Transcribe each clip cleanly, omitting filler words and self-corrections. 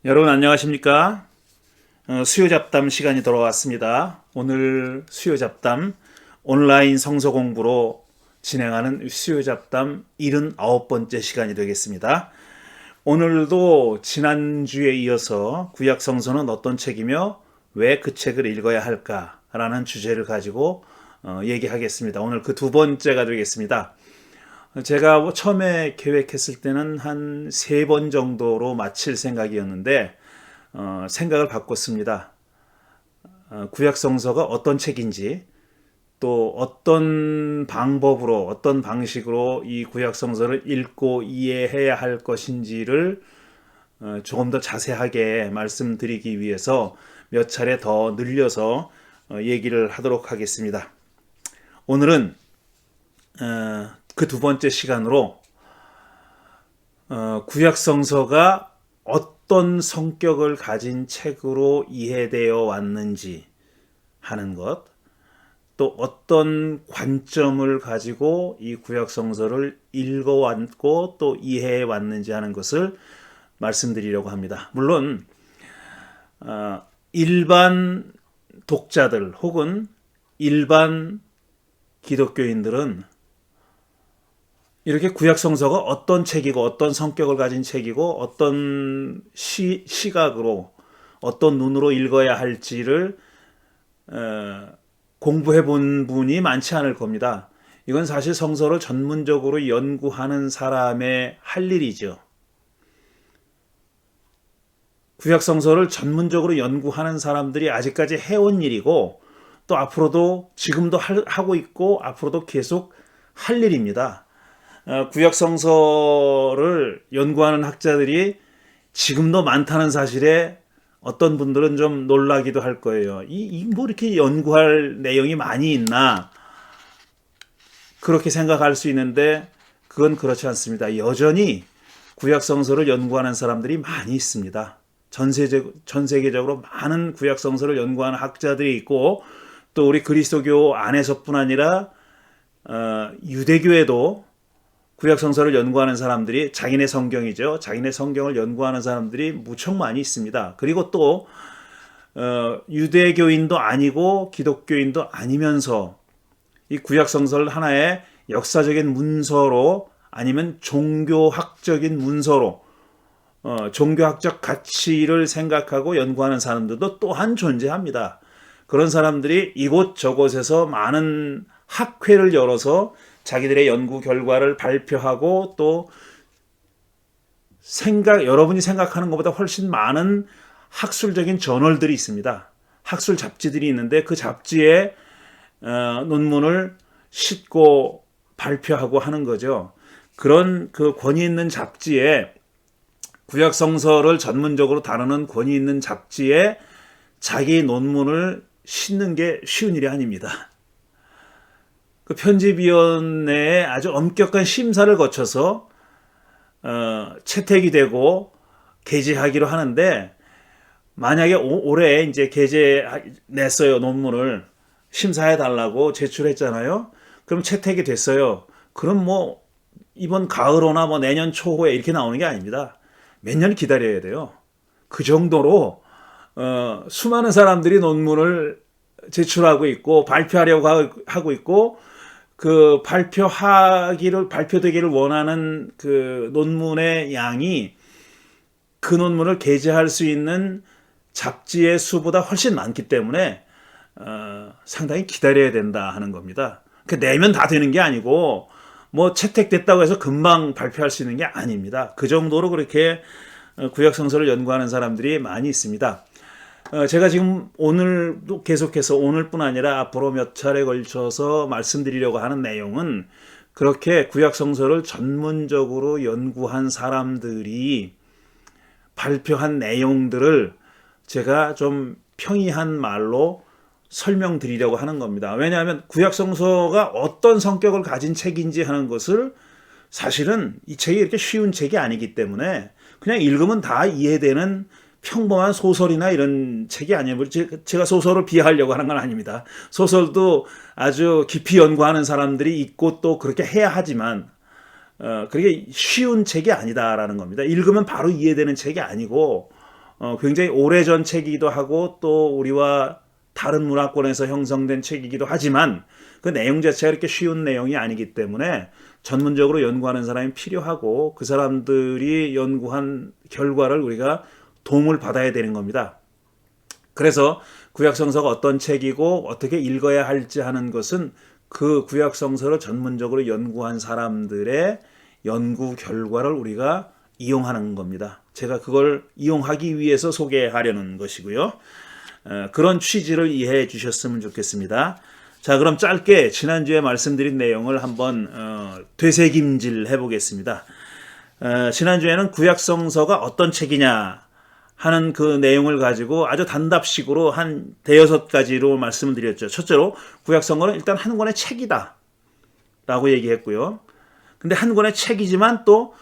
여러분 안녕하십니까? 수요잡담 시간이 돌아왔습니다. 오늘 수요잡담 온라인 성서 공부로 진행하는 수요잡담 79번째 시간이 되겠습니다. 오늘도 지난주에 이어서 구약 성서는 어떤 책이며 왜 그 책을 읽어야 할까라는 주제를 가지고 얘기하겠습니다. 오늘 그 두 번째가 되겠습니다. 제가 처음에 계획했을 때는 한 3번 정도로 마칠 생각이었는데 생각을 바꿨습니다. 구약성서가 어떤 책인지 또 어떤 방법으로 어떤 방식으로 이 구약성서를 읽고 이해해야 할 것인지를 조금 더 자세하게 말씀드리기 위해서 몇 차례 더 늘려서 얘기를 하도록 하겠습니다. 오늘은 그 두 번째 시간으로 구약성서가 어떤 성격을 가진 책으로 이해되어 왔는지 하는 것, 또 어떤 관점을 가지고 이 구약성서를 읽어왔고 또 이해해 왔는지 하는 것을 말씀드리려고 합니다. 물론 일반 독자들 혹은 일반 기독교인들은 이렇게 구약성서가 어떤 책이고 어떤 성격을 가진 책이고 어떤 시각으로 어떤 눈으로 읽어야 할지를 공부해 본 분이 많지 않을 겁니다. 이건 사실 성서를 전문적으로 연구하는 사람의 할 일이죠. 구약성서를 전문적으로 연구하는 사람들이 아직까지 해온 일이고 또 앞으로도 지금도 하고 있고 앞으로도 계속 할 일입니다. 구약성서를 연구하는 학자들이 지금도 많다는 사실에 어떤 분들은 좀 놀라기도 할 거예요. 뭐 이렇게 연구할 내용이 많이 있나? 그렇게 생각할 수 있는데 그건 그렇지 않습니다. 여전히 구약성서를 연구하는 사람들이 많이 있습니다. 전 세계적으로 많은 구약성서를 연구하는 학자들이 있고 또 우리 그리스도교 안에서뿐 아니라 유대교에도 구약성서를 연구하는 사람들이 자기네 성경이죠. 자기네 성경을 연구하는 사람들이 무척 많이 있습니다. 그리고 또 유대교인도 아니고 기독교인도 아니면서 이 구약성서를 하나의 역사적인 문서로 아니면 종교학적인 문서로 종교학적 가치를 생각하고 연구하는 사람들도 또한 존재합니다. 그런 사람들이 이곳저곳에서 많은 학회를 열어서 자기들의 연구 결과를 발표하고 또 여러분이 생각하는 것보다 훨씬 많은 학술적인 저널들이 있습니다. 학술 잡지들이 있는데 그 잡지에 논문을 싣고 발표하고 하는 거죠. 그런 그 권위 있는 잡지에 구약성서를 전문적으로 다루는 권위 있는 잡지에 자기 논문을 싣는 게 쉬운 일이 아닙니다. 그 편집위원회에 아주 엄격한 심사를 거쳐서 채택이 되고 게재하기로 하는데 만약에 올해 이제 냈어요. 논문을 심사해 달라고 제출했잖아요. 그럼 채택이 됐어요. 그럼 뭐 이번 가을오나 뭐 내년 초에 이렇게 나오는 게 아닙니다. 몇 년 기다려야 돼요. 그 정도로 수많은 사람들이 논문을 제출하고 있고 발표하려고 하고 있고 그 발표되기를 원하는 그 논문의 양이 그 논문을 게재할 수 있는 잡지의 수보다 훨씬 많기 때문에 상당히 기다려야 된다 하는 겁니다. 그 내면 다 되는 게 아니고 뭐 채택됐다고 해서 금방 발표할 수 있는 게 아닙니다. 그 정도로 그렇게 구약성서를 연구하는 사람들이 많이 있습니다. 제가 지금 오늘도 계속해서 오늘뿐 아니라 앞으로 몇 차례 걸쳐서 말씀드리려고 하는 내용은 그렇게 구약성서를 전문적으로 연구한 사람들이 발표한 내용들을 제가 좀 평이한 말로 설명드리려고 하는 겁니다. 왜냐하면 구약성서가 어떤 성격을 가진 책인지 하는 것을 사실은 이 책이 이렇게 쉬운 책이 아니기 때문에 그냥 읽으면 다 이해되는 평범한 소설이나 이런 책이 아니에요. 제가 소설을 비하하려고 하는 건 아닙니다. 소설도 아주 깊이 연구하는 사람들이 있고 또 그렇게 해야 하지만 그게 쉬운 책이 아니다라는 겁니다. 읽으면 바로 이해되는 책이 아니고 굉장히 오래전 책이기도 하고 또 우리와 다른 문화권에서 형성된 책이기도 하지만 그 내용 자체가 그렇게 쉬운 내용이 아니기 때문에 전문적으로 연구하는 사람이 필요하고 그 사람들이 연구한 결과를 우리가 도움을 받아야 되는 겁니다. 그래서 구약성서가 어떤 책이고 어떻게 읽어야 할지 하는 것은 그 구약성서를 전문적으로 연구한 사람들의 연구 결과를 우리가 이용하는 겁니다. 제가 그걸 이용하기 위해서 소개하려는 것이고요. 그런 취지를 이해해 주셨으면 좋겠습니다. 자, 그럼 짧게 지난주에 말씀드린 내용을 한번 되새김질 해보겠습니다. 지난주에는 구약성서가 어떤 책이냐 하는 그 내용을 가지고 아주 단답식으로 한 대여섯 가지로 말씀을 드렸죠. 첫째로 구약성서는 일단 한 권의 책이다 라고 얘기했고요. 근데 한 권의 책이지만 또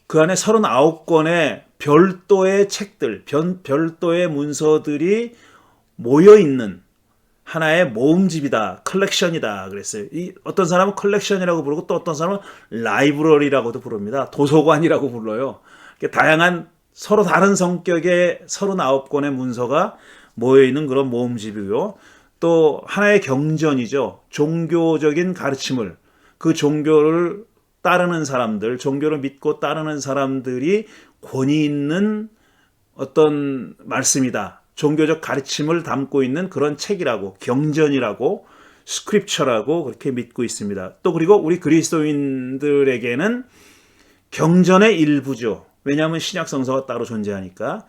그 안에 39권의 별도의 책들, 별도의 문서들이 모여있는 하나의 모음집이다, 컬렉션이다 그랬어요. 어떤 사람은 컬렉션이라고 부르고 또 어떤 사람은 라이브러리라고도 부릅니다. 도서관이라고 불러요. 다양한 서로 다른 성격의 39권의 문서가 모여있는 그런 모음집이고요. 또 하나의 경전이죠. 종교적인 가르침을, 그 종교를 따르는 사람들, 종교를 믿고 따르는 사람들이 권위 있는 어떤 말씀이다. 종교적 가르침을 담고 있는 그런 책이라고, 경전이라고, 스크립처라고 그렇게 믿고 있습니다. 또 그리고 우리 그리스도인들에게는 경전의 일부죠. 왜냐하면 신약성서가 따로 존재하니까.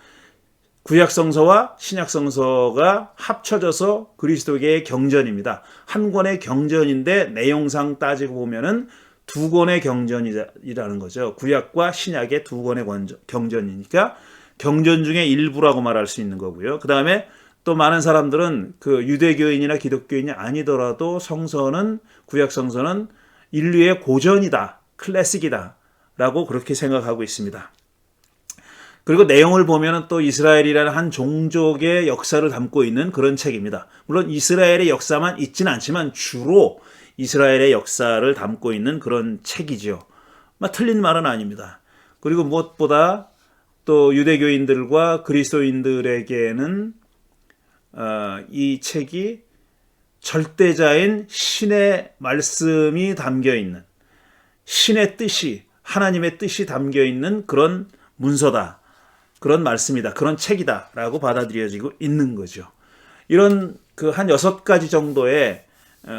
구약성서와 신약성서가 합쳐져서 그리스도계의 경전입니다. 한 권의 경전인데 내용상 따지고 보면은 두 권의 경전이라는 거죠. 구약과 신약의 두 권의 경전이니까 경전 중에 일부라고 말할 수 있는 거고요. 그 다음에 또 많은 사람들은 그 유대교인이나 기독교인이 아니더라도 성서는, 구약성서는 인류의 고전이다, 클래식이다 라고 그렇게 생각하고 있습니다. 그리고 내용을 보면 또 이스라엘이라는 한 종족의 역사를 담고 있는 그런 책입니다. 물론 이스라엘의 역사만 있지는 않지만 주로 이스라엘의 역사를 담고 있는 그런 책이죠. 틀린 말은 아닙니다. 그리고 무엇보다 또 유대교인들과 그리스도인들에게는 이 책이 절대자인 신의 말씀이 담겨있는, 신의 뜻이, 하나님의 뜻이 담겨있는 그런 문서다, 그런 말씀이다, 그런 책이다 라고 받아들여지고 있는 거죠. 이런 그 한 6가지 정도의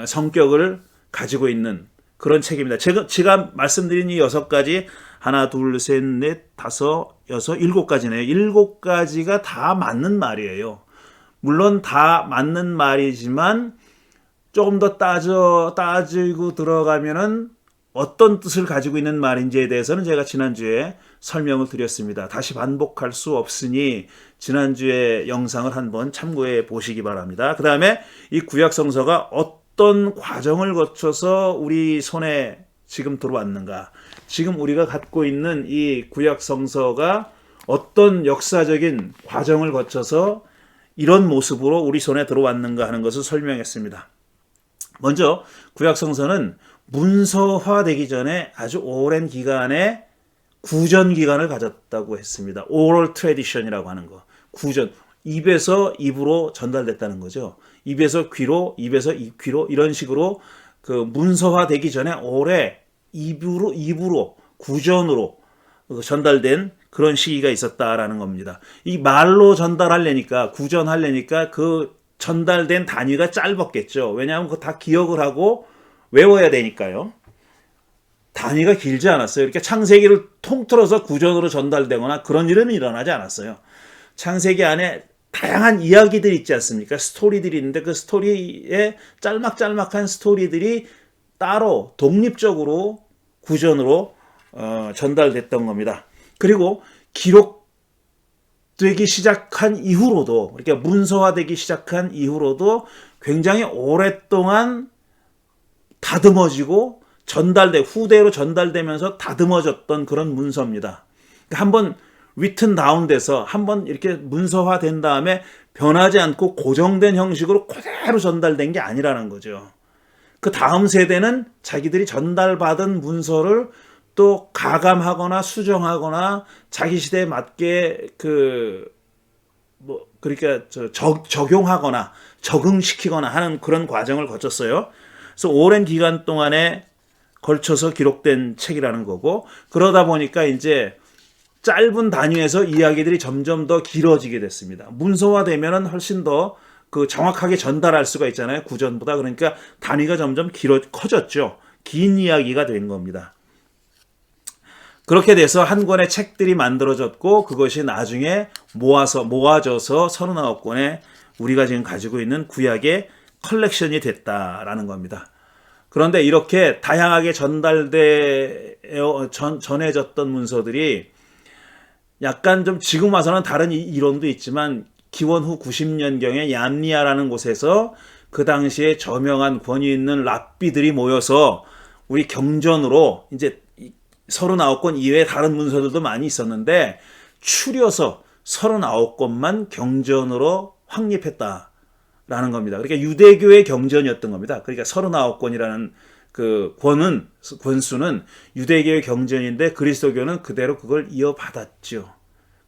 성격을 가지고 있는 그런 책입니다. 제가 말씀드린 이 6가지, 하나, 둘, 셋, 넷, 다섯, 여섯, 7가지네요. 7가지가 다 맞는 말이에요. 물론 다 맞는 말이지만 조금 더 따지고 들어가면은 어떤 뜻을 가지고 있는 말인지에 대해서는 제가 지난주에 설명을 드렸습니다. 다시 반복할 수 없으니 지난주에 영상을 한번 참고해 보시기 바랍니다. 그 다음에 이 구약성서가 어떤 과정을 거쳐서 우리 손에 지금 들어왔는가, 지금 우리가 갖고 있는 이 구약성서가 어떤 역사적인 과정을 거쳐서 이런 모습으로 우리 손에 들어왔는가 하는 것을 설명했습니다. 먼저 구약성서는 문서화되기 전에 아주 오랜 기간의 구전 기간을 가졌다고 했습니다. 오럴 트래디션이라고 하는 거. 구전, 입에서 입으로 전달됐다는 거죠. 입에서 귀로, 입에서 귀로 이런 식으로 그 문서화되기 전에 오래 입으로 구전으로 전달된 그런 시기가 있었다라는 겁니다. 이 말로 전달하려니까, 구전하려니까 그 전달된 단위가 짧았겠죠. 왜냐하면 그거 다 기억을 하고 외워야 되니까요. 단위가 길지 않았어요. 이렇게 창세기를 통틀어서 구전으로 전달되거나 그런 일은 일어나지 않았어요. 창세기 안에 다양한 이야기들이 있지 않습니까? 스토리들이 있는데 그 스토리에 짤막짤막한 스토리들이 따로 독립적으로 구전으로 전달됐던 겁니다. 그리고 기록되기 시작한 이후로도, 그러니까 문서화되기 시작한 이후로도 굉장히 오랫동안 다듬어지고 후대로 전달되면서 다듬어졌던 그런 문서입니다. 그러니까 한번 written down 돼서 한번 이렇게 문서화된 다음에 변하지 않고 고정된 형식으로 그대로 전달된 게 아니라는 거죠. 그 다음 세대는 자기들이 전달받은 문서를 또 가감하거나 수정하거나 자기 시대에 맞게 그 그러니까 적용하거나 적응시키거나 하는 그런 과정을 거쳤어요. 그래서 오랜 기간 동안에 걸쳐서 기록된 책이라는 거고, 그러다 보니까 이제 짧은 단위에서 이야기들이 점점 더 길어지게 됐습니다. 문서화되면은 훨씬 더 그 정확하게 전달할 수가 있잖아요. 구전보다. 그러니까 단위가 점점 커졌죠. 긴 이야기가 된 겁니다. 그렇게 돼서 한 권의 책들이 만들어졌고, 그것이 나중에 모아져서 39권의 우리가 지금 가지고 있는 구약의 컬렉션이 됐다라는 겁니다. 그런데 이렇게 다양하게 전해졌던 문서들이 약간 좀 지금 와서는 다른 이론도 있지만, 기원 후 90년경에 얌니아라는 곳에서 그 당시에 저명한 권위 있는 랍비들이 모여서 우리 경전으로 이제 39권 이외에 다른 문서들도 많이 있었는데 추려서 39권만 경전으로 확립했다라는 겁니다. 그러니까 유대교의 경전이었던 겁니다. 그러니까 39권이라는 그 권수는 유대교의 경전인데 그리스도교는 그대로 그걸 이어받았죠.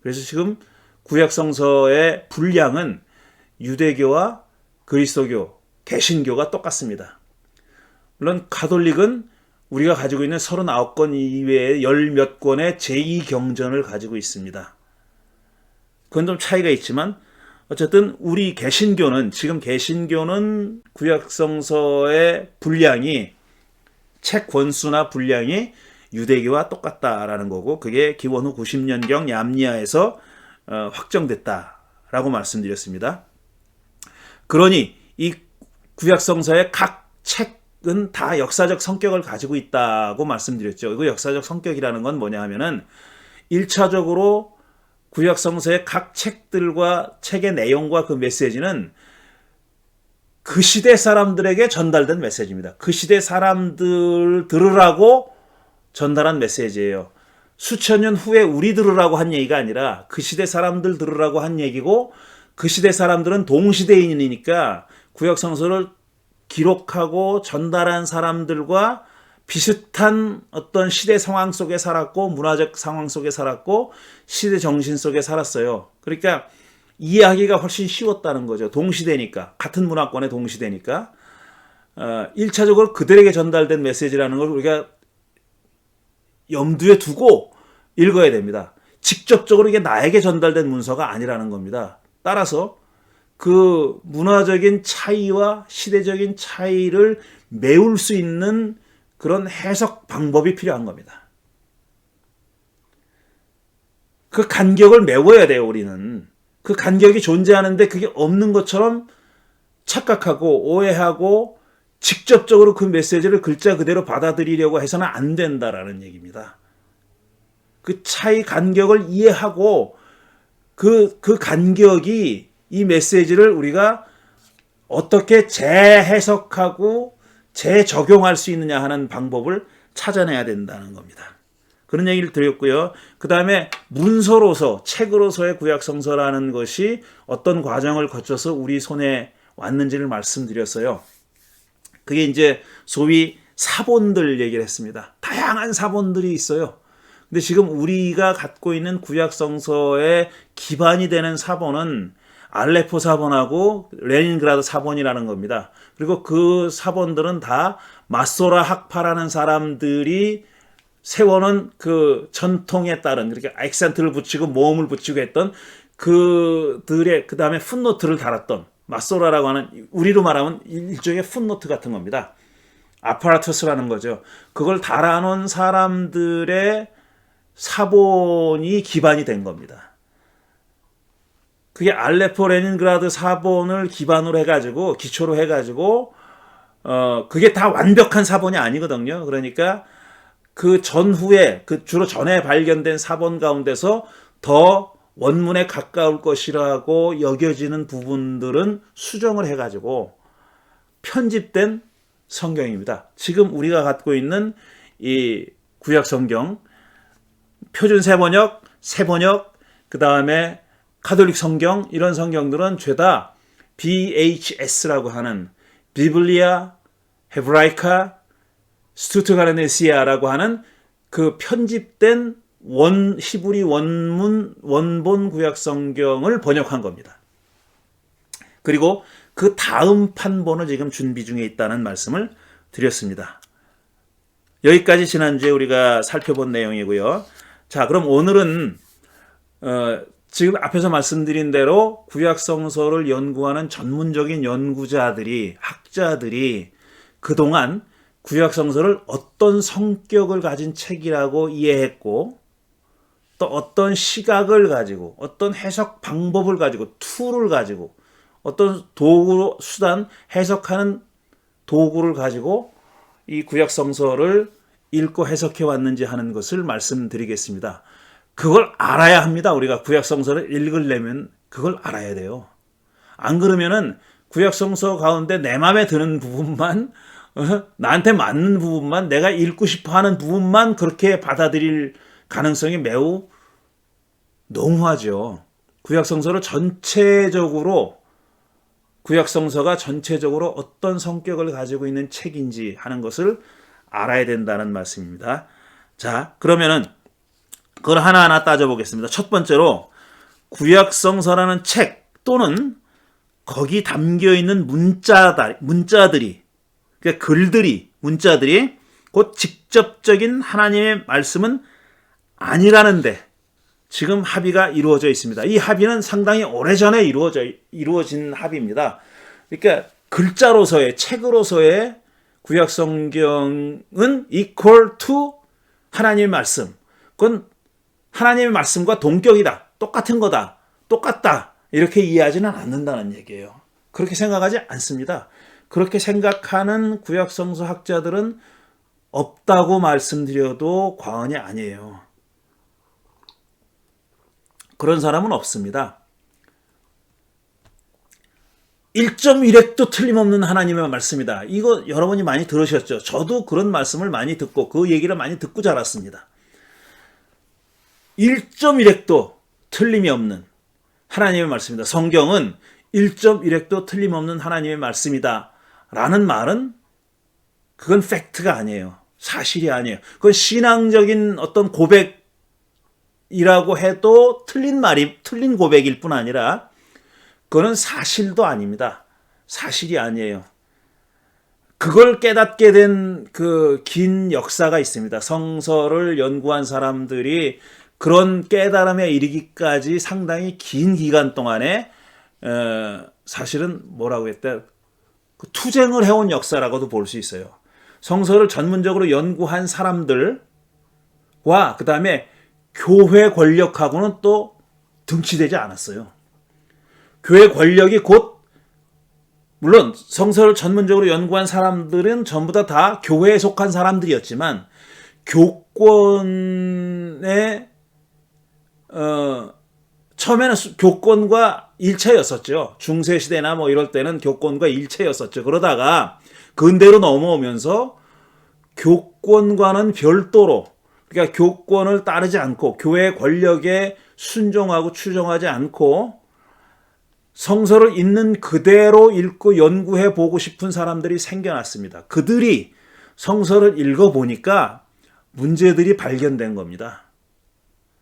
그래서 지금 구약성서의 분량은 유대교와 그리스도교, 개신교가 똑같습니다. 물론 가톨릭은 우리가 가지고 있는 39권 이외에 열 몇 권의 제2경전을 가지고 있습니다. 그건 좀 차이가 있지만 어쨌든 우리 지금 개신교는 구약성서의 분량이, 책 권수나 분량이 유대교와 똑같다라는 거고, 그게 기원 후 90년경 얌니아에서 확정됐다라고 말씀드렸습니다. 그러니 이 구약성서의 각 책은 다 역사적 성격을 가지고 있다고 말씀드렸죠. 그 역사적 성격이라는 건 뭐냐 하면은 1차적으로 구약성서의 각 책들과 책의 내용과 그 메시지는 그 시대 사람들에게 전달된 메시지입니다. 그 시대 사람들 들으라고 전달한 메시지예요. 수천 년 후에 우리 들으라고 한 얘기가 아니라 그 시대 사람들 들으라고 한 얘기고, 그 시대 사람들은 동시대인이니까 구약성서를 기록하고 전달한 사람들과 비슷한 어떤 시대 상황 속에 살았고, 문화적 상황 속에 살았고, 시대 정신 속에 살았어요. 그러니까 이해하기가 훨씬 쉬웠다는 거죠. 동시대니까, 같은 문화권의 동시대니까. 1차적으로 그들에게 전달된 메시지라는 걸 우리가 염두에 두고 읽어야 됩니다. 직접적으로 이게 나에게 전달된 문서가 아니라는 겁니다. 따라서 그 문화적인 차이와 시대적인 차이를 메울 수 있는 그런 해석 방법이 필요한 겁니다. 그 간격을 메워야 돼요, 우리는. 그 간격이 존재하는데 그게 없는 것처럼 착각하고 오해하고 직접적으로 그 메시지를 글자 그대로 받아들이려고 해서는 안 된다라는 얘기입니다. 그 차이 간격을 이해하고 그 간격이 이 메시지를 우리가 어떻게 재해석하고 재적용할 수 있느냐 하는 방법을 찾아내야 된다는 겁니다. 그런 얘기를 드렸고요. 그 다음에 문서로서, 책으로서의 구약성서라는 것이 어떤 과정을 거쳐서 우리 손에 왔는지를 말씀드렸어요. 그게 이제 소위 사본들 얘기를 했습니다. 다양한 사본들이 있어요. 근데 지금 우리가 갖고 있는 구약성서의 기반이 되는 사본은 알레포 사본하고 레닌그라드 사본이라는 겁니다. 그리고 그 사본들은 다 마소라 학파라는 사람들이 세워놓은 그 전통에 따른, 그렇게 액센트를 붙이고 모음을 붙이고 했던 그들의, 그 다음에 풋노트를 달았던, 마소라라고 하는, 우리로 말하면 일종의 풋노트 같은 겁니다. 아파라투스라는 거죠. 그걸 달아놓은 사람들의 사본이 기반이 된 겁니다. 그게 알레포 레닌그라드 사본을 기반으로 해가지고, 기초로 해가지고, 그게 다 완벽한 사본이 아니거든요. 그러니까 그 전후에, 그 주로 전에 발견된 사본 가운데서 더 원문에 가까울 것이라고 여겨지는 부분들은 수정을 해가지고 편집된 성경입니다. 지금 우리가 갖고 있는 이 구약 성경, 표준 세번역, 세번역, 그 다음에 가톨릭 성경, 이런 성경들은 죄다 BHS라고 하는 비블리아 헤브라이카 스투트가르네시아라고 하는 그 편집된 히브리 원본 구약 성경을 번역한 겁니다. 그리고 그 다음 판본을 지금 준비 중에 있다는 말씀을 드렸습니다. 여기까지 지난주에 우리가 살펴본 내용이고요. 자, 그럼 오늘은 지금 앞에서 말씀드린 대로 구약 성서를 연구하는 전문적인 연구자들이, 학자들이 그동안 구약 성서를 어떤 성격을 가진 책이라고 이해했고, 또 어떤 시각을 가지고, 어떤 해석 방법을 가지고, 툴을 가지고, 어떤 도구, 수단, 해석하는 도구를 가지고 이 구약 성서를 읽고 해석해 왔는지 하는 것을 말씀드리겠습니다. 그걸 알아야 합니다. 우리가 구약 성서를 읽으려면 그걸 알아야 돼요. 안 그러면은 구약 성서 가운데 내 마음에 드는 부분만, 나한테 맞는 부분만, 내가 읽고 싶어 하는 부분만 그렇게 받아들일 가능성이 매우 농후하죠. 구약 성서를 구약 성서가 전체적으로 어떤 성격을 가지고 있는 책인지 하는 것을 알아야 된다는 말씀입니다. 자, 그러면은 그걸 하나하나 따져보겠습니다. 첫 번째로 구약 성서라는 책 또는 거기 담겨 있는 문자들이, 그러니까 문자들이 곧 직접적인 하나님의 말씀은 아니라는데 지금 합의가 이루어져 있습니다. 이 합의는 상당히 오래전에 이루어진 합의입니다. 그러니까 글자로서의, 책으로서의 구약 성경은 equal to 하나님의 말씀. 그건 하나님의 말씀과 동격이다. 똑같은 거다. 똑같다. 이렇게 이해하지는 않는다는 얘기예요. 그렇게 생각하지 않습니다. 그렇게 생각하는 구약 성서 학자들은 없다고 말씀드려도 과언이 아니에요. 그런 사람은 없습니다. 1.1획도 틀림없는 하나님의 말씀이다. 이거 여러분이 많이 들으셨죠? 저도 그런 말씀을 많이 듣고 그 얘기를 많이 듣고 자랐습니다. 1.1획도 틀림이 없는 하나님의 말씀이다. 성경은 1.1획도 틀림없는 하나님의 말씀이다. 라는 말은 그건 팩트가 아니에요. 사실이 아니에요. 그건 신앙적인 어떤 고백이라고 해도 틀린 고백일 뿐 아니라 그거는 사실도 아닙니다. 사실이 아니에요. 그걸 깨닫게 된 그 긴 역사가 있습니다. 성서를 연구한 사람들이 그런 깨달음에 이르기까지 상당히 긴 기간 동안에 사실은 뭐라고 했다? 투쟁을 해온 역사라고도 볼 수 있어요. 성서를 전문적으로 연구한 사람들과 그 다음에 교회 권력하고는 또 등치되지 않았어요. 교회 권력이 물론 성서를 전문적으로 연구한 사람들은 전부 다 교회에 속한 사람들이었지만 처음에는 교권과 일체였었죠. 중세시대나 뭐 이럴 때는 교권과 일체였었죠. 그러다가 근대로 넘어오면서 교권과는 별도로, 그러니까 교권을 따르지 않고 교회 권력에 순종하고 추종하지 않고 성서를 있는 그대로 읽고 연구해 보고 싶은 사람들이 생겨났습니다. 그들이 성서를 읽어보니까 문제들이 발견된 겁니다.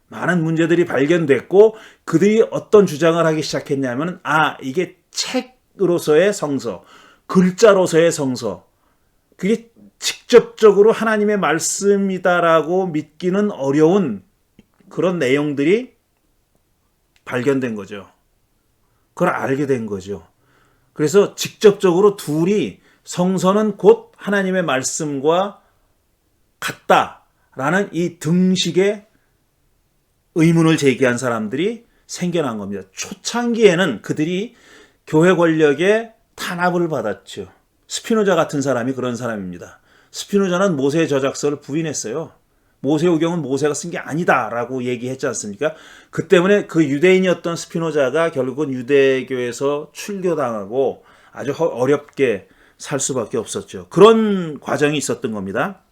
많은 문제들이 발견됐고 그들이 어떤 주장을 하기 시작했냐면 이게 책으로서의 성서, 글자로서의 성서, 그게 직접적으로 하나님의 말씀이다라고 믿기는 어려운 그런 내용들이 발견된 거죠. 그걸 알게 된 거죠. 그래서 직접적으로 둘이 성서는 곧 하나님의 말씀과 같다라는 이 등식의 의문을 제기한 사람들이 생겨난 겁니다. 초창기에는 그들이 교회 권력의 탄압을 받았죠. 스피노자 같은 사람이 그런 사람입니다. 스피노자는 모세의 저작서를 부인했어요. 모세오경은 모세가 쓴 게 아니다라고 얘기했지 않습니까? 그 때문에 그 유대인이었던 스피노자가 결국은 유대교에서 출교당하고 아주 어렵게 살 수밖에 없었죠. 그런 과정이 있었던 겁니다.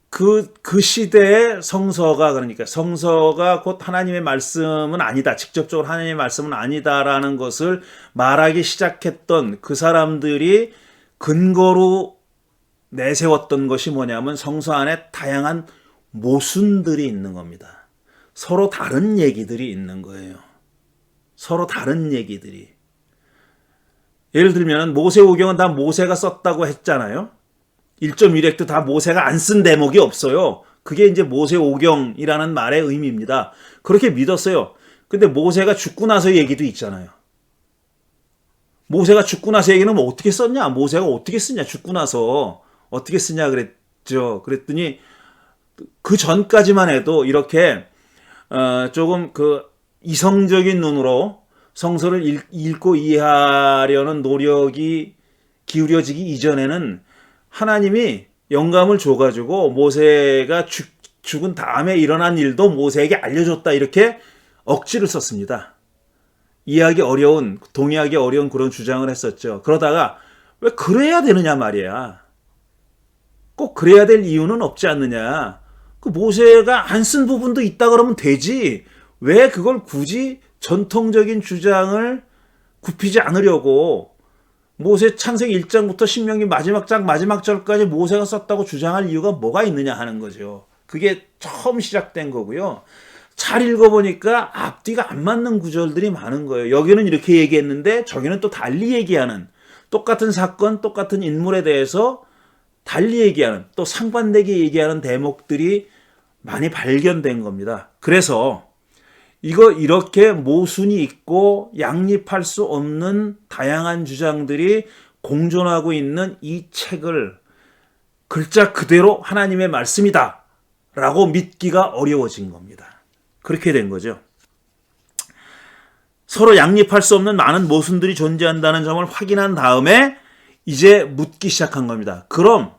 그 시대의 그러니까 성서가 곧 하나님의 말씀은 아니다. 직접적으로 하나님의 말씀은 아니다라는 것을 말하기 시작했던 그 사람들이 근거로 내세웠던 것이 뭐냐면 성서 안에 다양한 모순들이 있는 겁니다. 서로 다른 얘기들이 있는 거예요. 서로 다른 얘기들이. 예를 들면 모세오경은 다 모세가 썼다고 했잖아요. 1.1획도 다 모세가 안 쓴 대목이 없어요. 그게 이제 모세오경이라는 말의 의미입니다. 그렇게 믿었어요. 근데 모세가 죽고 나서 얘기도 있잖아요. 모세가 죽고 나서 얘기는 뭐 어떻게 썼냐? 모세가 어떻게 쓰냐? 죽고 나서 어떻게 쓰냐 그랬죠. 그랬더니 그 전까지만 해도 이렇게 조금 그 이성적인 눈으로 성서를 읽고 이해하려는 노력이 기울여지기 이전에는 하나님이 영감을 줘가지고 모세가 죽은 다음에 일어난 일도 모세에게 알려줬다 이렇게 억지를 썼습니다. 이해하기 어려운, 동의하기 어려운 그런 주장을 했었죠. 그러다가 왜 그래야 되느냐 말이야. 꼭 그래야 될 이유는 없지 않느냐. 그 모세가 안 쓴 부분도 있다 그러면 되지. 왜 그걸 굳이 전통적인 주장을 굽히지 않으려고 모세 창세기 1장부터 신명기 마지막 장 마지막 절까지 모세가 썼다고 주장할 이유가 뭐가 있느냐 하는 거죠. 그게 처음 시작된 거고요. 잘 읽어보니까 앞뒤가 안 맞는 구절들이 많은 거예요. 여기는 이렇게 얘기했는데 저기는 또 달리 얘기하는, 똑같은 사건, 똑같은 인물에 대해서 달리 얘기하는, 또 상반되게 얘기하는 대목들이 많이 발견된 겁니다. 그래서 이거 이렇게 모순이 있고 양립할 수 없는 다양한 주장들이 공존하고 있는 이 책을 글자 그대로 하나님의 말씀이다 라고 믿기가 어려워진 겁니다. 그렇게 된 거죠. 서로 양립할 수 없는 많은 모순들이 존재한다는 점을 확인한 다음에 이제 묻기 시작한 겁니다. 그럼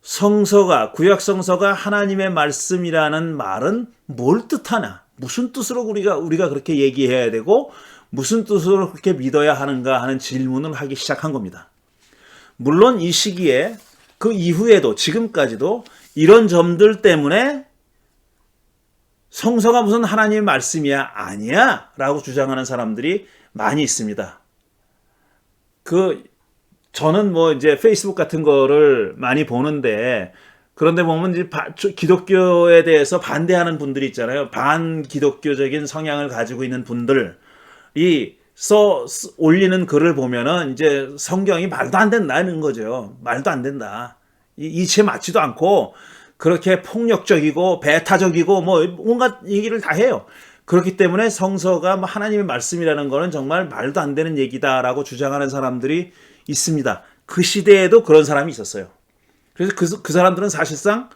성서가, 구약 성서가 하나님의 말씀이라는 말은 뭘 뜻하나? 무슨 뜻으로 우리가 그렇게 얘기해야 되고 무슨 뜻으로 그렇게 믿어야 하는가 하는 질문을 하기 시작한 겁니다. 물론 이 시기에 그 이후에도 지금까지도 이런 점들 때문에 성서가 무슨 하나님의 말씀이야? 아니야 라고 주장하는 사람들이 많이 있습니다. 저는 뭐 이제 페이스북 같은 거를 많이 보는데 그런데 보면 이제 기독교에 대해서 반대하는 분들이 있잖아요. 반기독교적인 성향을 가지고 있는 분들이 올리는 글을 보면은 이제 성경이 말도 안 된다는 거죠. 말도 안 된다. 이치에 맞지도 않고 그렇게 폭력적이고 배타적이고 뭐 온갖 얘기를 다 해요. 그렇기 때문에 성서가 하나님의 말씀이라는 거는 정말 말도 안 되는 얘기다라고 주장하는 사람들이 있습니다. 그 시대에도 그런 사람이 있었어요. 그래서 그 사람들은 사실상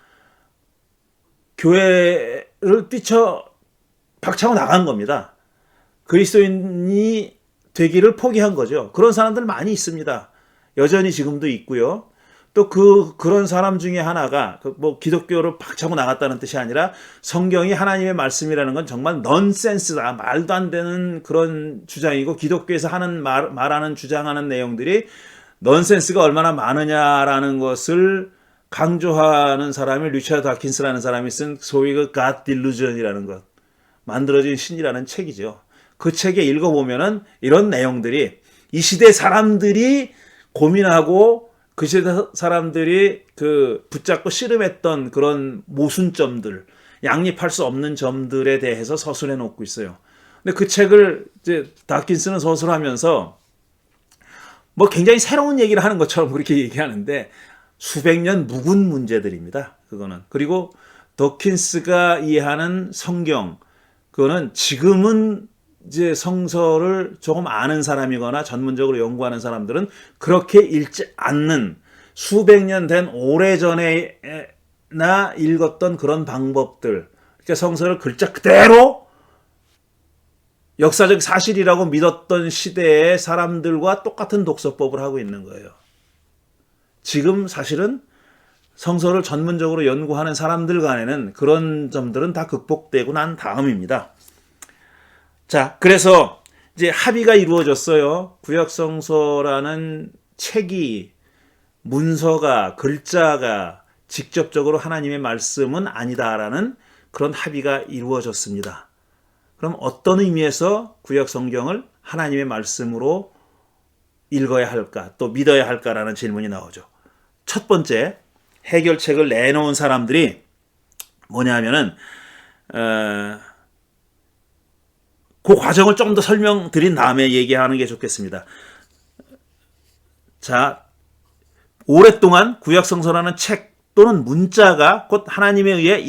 교회를 박차고 나간 겁니다. 그리스도인이 되기를 포기한 거죠. 그런 사람들 많이 있습니다. 여전히 지금도 있고요. 또 그런 사람 중에 하나가 뭐 기독교를 박차고 나갔다는 뜻이 아니라 성경이 하나님의 말씀이라는 건 정말 넌센스다. 말도 안 되는 그런 주장이고 기독교에서 말하는 주장하는 내용들이 넌센스가 얼마나 많으냐라는 것을 강조하는 사람이 리처드 다킨스라는 사람이 쓴 소위 그 God Delusion이라는 것, 만들어진 신이라는 책이죠. 그 책에 읽어보면은 이런 내용들이 이 시대 사람들이 고민하고 그 시대 사람들이 붙잡고 씨름했던 그런 모순점들, 양립할 수 없는 점들에 대해서 서술해 놓고 있어요. 근데 그 책을 이제 다킨스는 서술하면서 뭐 굉장히 새로운 얘기를 하는 것처럼 그렇게 얘기하는데 수백 년 묵은 문제들입니다. 그거는. 그리고 더킨스가 이해하는 성경, 그거는 지금은 이제 성서를 조금 아는 사람이거나 전문적으로 연구하는 사람들은 그렇게 읽지 않는 수백 년 된 오래전에나 읽었던 그런 방법들, 그러니까 성서를 글자 그대로 역사적 사실이라고 믿었던 시대의 사람들과 똑같은 독서법을 하고 있는 거예요. 지금 사실은 성서를 전문적으로 연구하는 사람들 간에는 그런 점들은 다 극복되고 난 다음입니다. 자, 그래서 이제 합의가 이루어졌어요. 구약성서라는 책이, 문서가, 글자가 직접적으로 하나님의 말씀은 아니다라는 그런 합의가 이루어졌습니다. 그럼 어떤 의미에서 구약성경을 하나님의 말씀으로 읽어야 할까, 또 믿어야 할까라는 질문이 나오죠. 첫 번째 해결책을 내놓은 사람들이 뭐냐 하면은 그 과정을 좀 더 설명드린 다음에 얘기하는 게 좋겠습니다. 자, 오랫동안 구약성서라는 책 또는 문자가 곧 하나님에 의해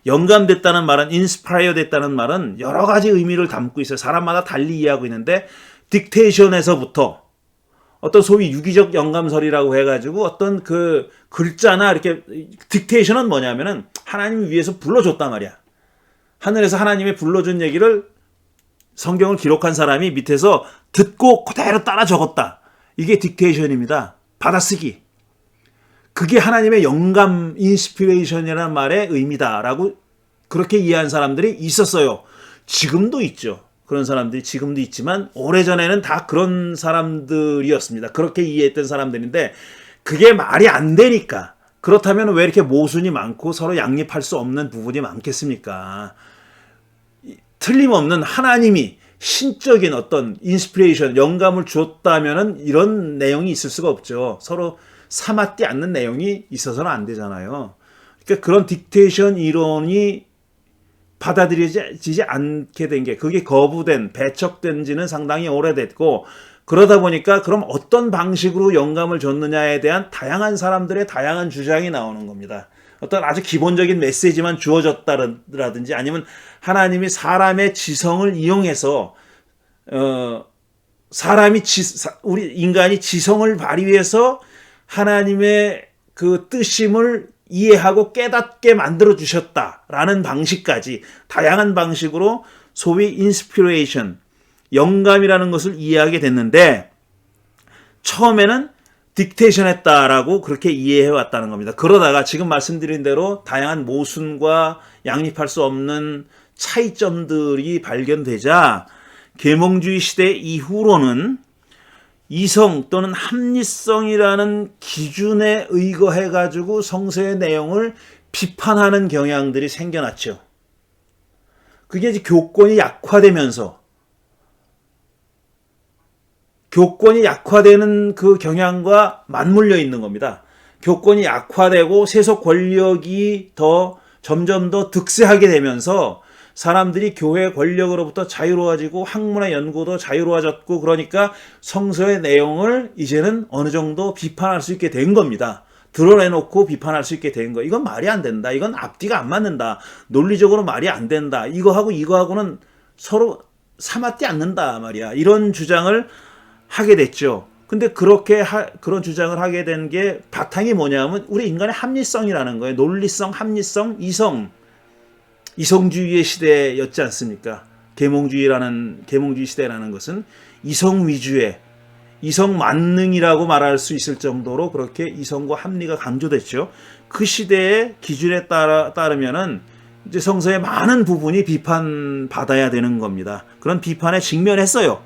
영감됐다는 말은 인스파이어 됐다는 말은 여러 가지 의미를 담고 있어요. 사람마다 달리 이해하고 있는데 딕테이션에서부터 어떤 소위 유기적 영감설이라고 해가지고 어떤 그 글자나 이렇게 딕테이션은 뭐냐면은 하나님이 위에서 불러줬단 말이야. 하늘에서 하나님이 불러준 얘기를 성경을 기록한 사람이 밑에서 듣고 그대로 따라 적었다. 이게 딕테이션입니다. 받아쓰기. 그게 하나님의 영감, 인스피레이션이라는 말의 의미다라고 그렇게 이해한 사람들이 있었어요. 지금도 있죠. 그런 사람들이 지금도 있지만 오래전에는 다 그런 사람들이었습니다. 그렇게 이해했던 사람들인데 그게 말이 안 되니까. 그렇다면 왜 이렇게 모순이 많고 서로 양립할 수 없는 부분이 많겠습니까? 틀림없는 하나님이 신적인 어떤 인스피레이션, 영감을 주었다면은 이런 내용이 있을 수가 없죠. 서로 삼았지 않는 내용이 있어서는 안 되잖아요. 그러니까 그런 딕테이션 이론이 받아들여지지 않게 된 게 그게 거부된, 배척된 지는 상당히 오래됐고 그러다 보니까 그럼 어떤 방식으로 영감을 줬느냐에 대한 다양한 사람들의 다양한 주장이 나오는 겁니다. 어떤 아주 기본적인 메시지만 주어졌다라든지 아니면 하나님이 사람의 지성을 이용해서 우리 인간이 지성을 발휘해서 하나님의 그 뜻임을 이해하고 깨닫게 만들어 주셨다라는 방식까지 다양한 방식으로 소위 인스피레이션, 영감이라는 것을 이해하게 됐는데 처음에는 딕테이션 했다라고 그렇게 이해해 왔다는 겁니다. 그러다가 지금 말씀드린 대로 다양한 모순과 양립할 수 없는 차이점들이 발견되자 계몽주의 시대 이후로는 이성 또는 합리성이라는 기준에 의거해 가지고 성서의 내용을 비판하는 경향들이 생겨났죠. 그게 이제 교권이 약화되는 그 경향과 맞물려 있는 겁니다. 교권이 약화되고 세속 권력이 점점 더 득세하게 되면서 사람들이 교회 권력으로부터 자유로워지고 학문의 연구도 자유로워졌고 그러니까 성서의 내용을 이제는 어느 정도 비판할 수 있게 된 겁니다. 드러내놓고 비판할 수 있게 된 거. 이건 말이 안 된다. 이건 앞뒤가 안 맞는다. 논리적으로 말이 안 된다. 이거하고는 서로 삼았지 않는다 말이야. 이런 주장을 하게 됐죠. 근데 그런 주장을 하게 된 게 바탕이 뭐냐면 우리 인간의 합리성이라는 거예요. 논리성, 합리성, 이성주의의 시대였지 않습니까? 계몽주의 시대라는 것은 이성 위주의 이성 만능이라고 말할 수 있을 정도로 그렇게 이성과 합리가 강조됐죠. 그 시대의 기준에 따르면은 이제 성서의 많은 부분이 비판받아야 되는 겁니다. 그런 비판에 직면했어요.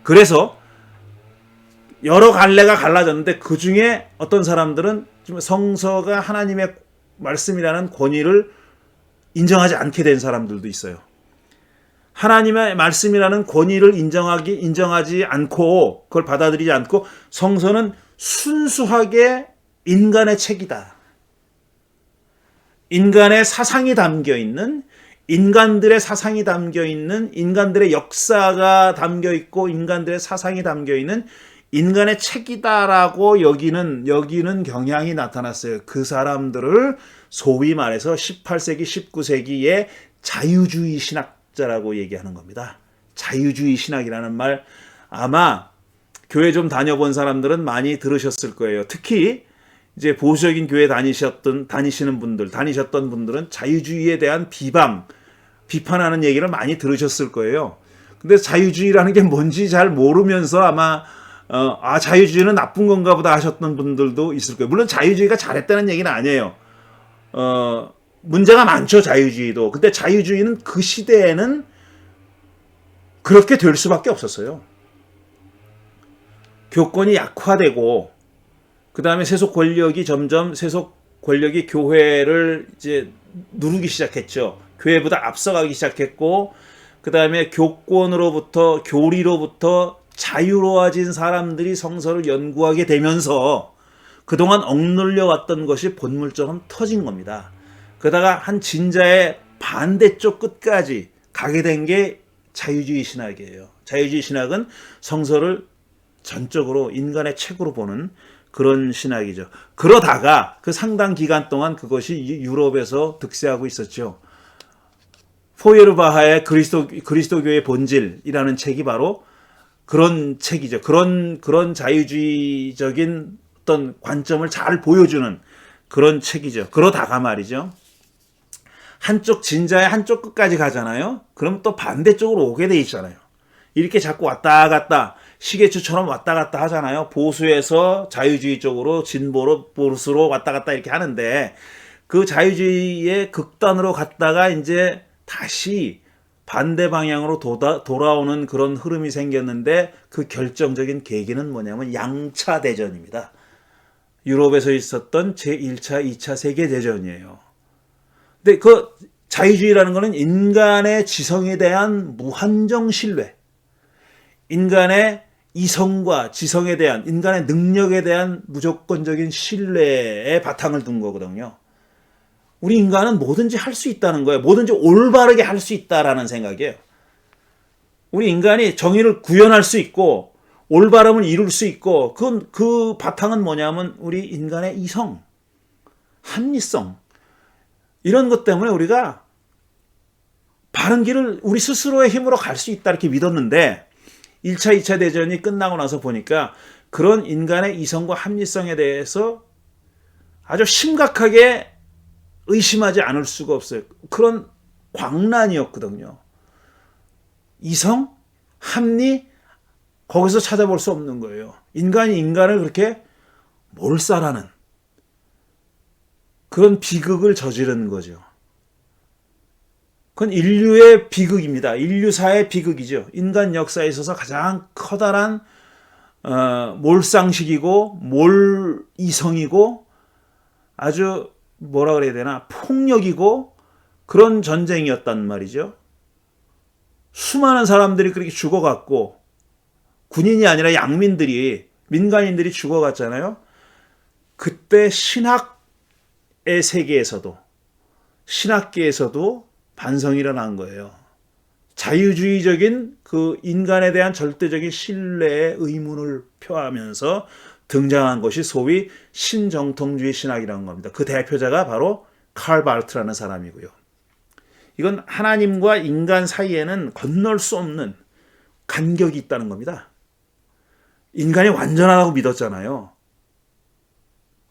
그래서 여러 갈래가 갈라졌는데 그 중에 어떤 사람들은 좀 성서가 하나님의 말씀이라는 권위를 인정하지 않게 된 사람들도 있어요. 하나님의 말씀이라는 권위를 인정하지 않고 그걸 받아들이지 않고 성서는 순수하게 인간의 책이다. 인간의 사상이 담겨 있는 인간들의 사상이 담겨 있는 인간들의 역사가 담겨 있고 인간들의 사상이 담겨 있는 인간의 책이다라고 여기는 경향이 나타났어요. 그 사람들을 소위 말해서 18세기, 19세기의 자유주의 신학자라고 얘기하는 겁니다. 자유주의 신학이라는 말 아마 교회 좀 다녀본 사람들은 많이 들으셨을 거예요. 특히 이제 보수적인 교회 다니셨던 분들은 자유주의에 대한 비판하는 얘기를 많이 들으셨을 거예요. 근데 자유주의라는 게 뭔지 잘 모르면서 아마 자유주의는 나쁜 건가 보다 하셨던 분들도 있을 거예요. 물론 자유주의가 잘했다는 얘기는 아니에요. 문제가 많죠, 자유주의도. 근데 자유주의는 그 시대에는 그렇게 될 수밖에 없었어요. 교권이 약화되고, 그 다음에 세속 권력이 교회를 이제 누르기 시작했죠. 교회보다 앞서가기 시작했고, 그 다음에 교리로부터 자유로워진 사람들이 성서를 연구하게 되면서 그동안 억눌려 왔던 것이 본물처럼 터진 겁니다. 그러다가 한 진자의 반대쪽 끝까지 가게 된 게 자유주의 신학이에요. 자유주의 신학은 성서를 전적으로 인간의 책으로 보는 그런 신학이죠. 그러다가 그 상당 기간 동안 그것이 유럽에서 득세하고 있었죠. 포에르바하의 그리스도교의 본질이라는 책이 바로 그런 책이죠. 그런 자유주의적인 어떤 관점을 잘 보여주는 그런 책이죠. 그러다가 말이죠. 한쪽 진자의 한쪽 끝까지 가잖아요. 그럼 또 반대쪽으로 오게 돼 있잖아요. 이렇게 자꾸 왔다 갔다 시계추처럼 왔다 갔다 하잖아요. 보수에서 자유주의 쪽으로 진보로 보수로 왔다 갔다 이렇게 하는데 그 자유주의의 극단으로 갔다가 이제 다시 반대 방향으로 돌아오는 그런 흐름이 생겼는데 그 결정적인 계기는 뭐냐면 양차 대전입니다. 유럽에서 있었던 제1차, 2차 세계대전이에요. 근데 그 자유주의라는 것은 인간의 지성에 대한 무한정 신뢰, 인간의 이성과 지성에 대한, 인간의 능력에 대한 무조건적인 신뢰에 바탕을 둔 거거든요. 우리 인간은 뭐든지 할 수 있다는 거예요. 뭐든지 올바르게 할 수 있다라는 생각이에요. 우리 인간이 정의를 구현할 수 있고 올바름을 이룰 수 있고 그 바탕은 뭐냐면 우리 인간의 이성, 합리성 이런 것 때문에 우리가 바른 길을 우리 스스로의 힘으로 갈 수 있다 이렇게 믿었는데 1차, 2차 대전이 끝나고 나서 보니까 그런 인간의 이성과 합리성에 대해서 아주 심각하게 의심하지 않을 수가 없어요. 그런 광란이었거든요. 이성, 합리, 거기서 찾아볼 수 없는 거예요. 인간이 인간을 그렇게 몰살하는 그런 비극을 저지른 거죠. 그건 인류의 비극입니다. 인류사의 비극이죠. 인간 역사에 있어서 가장 커다란 몰상식이고 몰이성이고 아주 뭐라 그래야 되나 폭력이고 그런 전쟁이었단 말이죠. 수많은 사람들이 그렇게 죽어갔고 군인이 아니라 양민들이 민간인들이 죽어갔잖아요. 그때 신학의 세계에서도 신학계에서도 반성이 일어난 거예요. 자유주의적인 그 인간에 대한 절대적인 신뢰의 의문을 표하면서 등장한 것이 소위 신정통주의 신학이라는 겁니다. 그 대표자가 바로 칼 바르트라는 사람이고요. 이건 하나님과 인간 사이에는 건널 수 없는 간격이 있다는 겁니다. 인간이 완전하다고 믿었잖아요.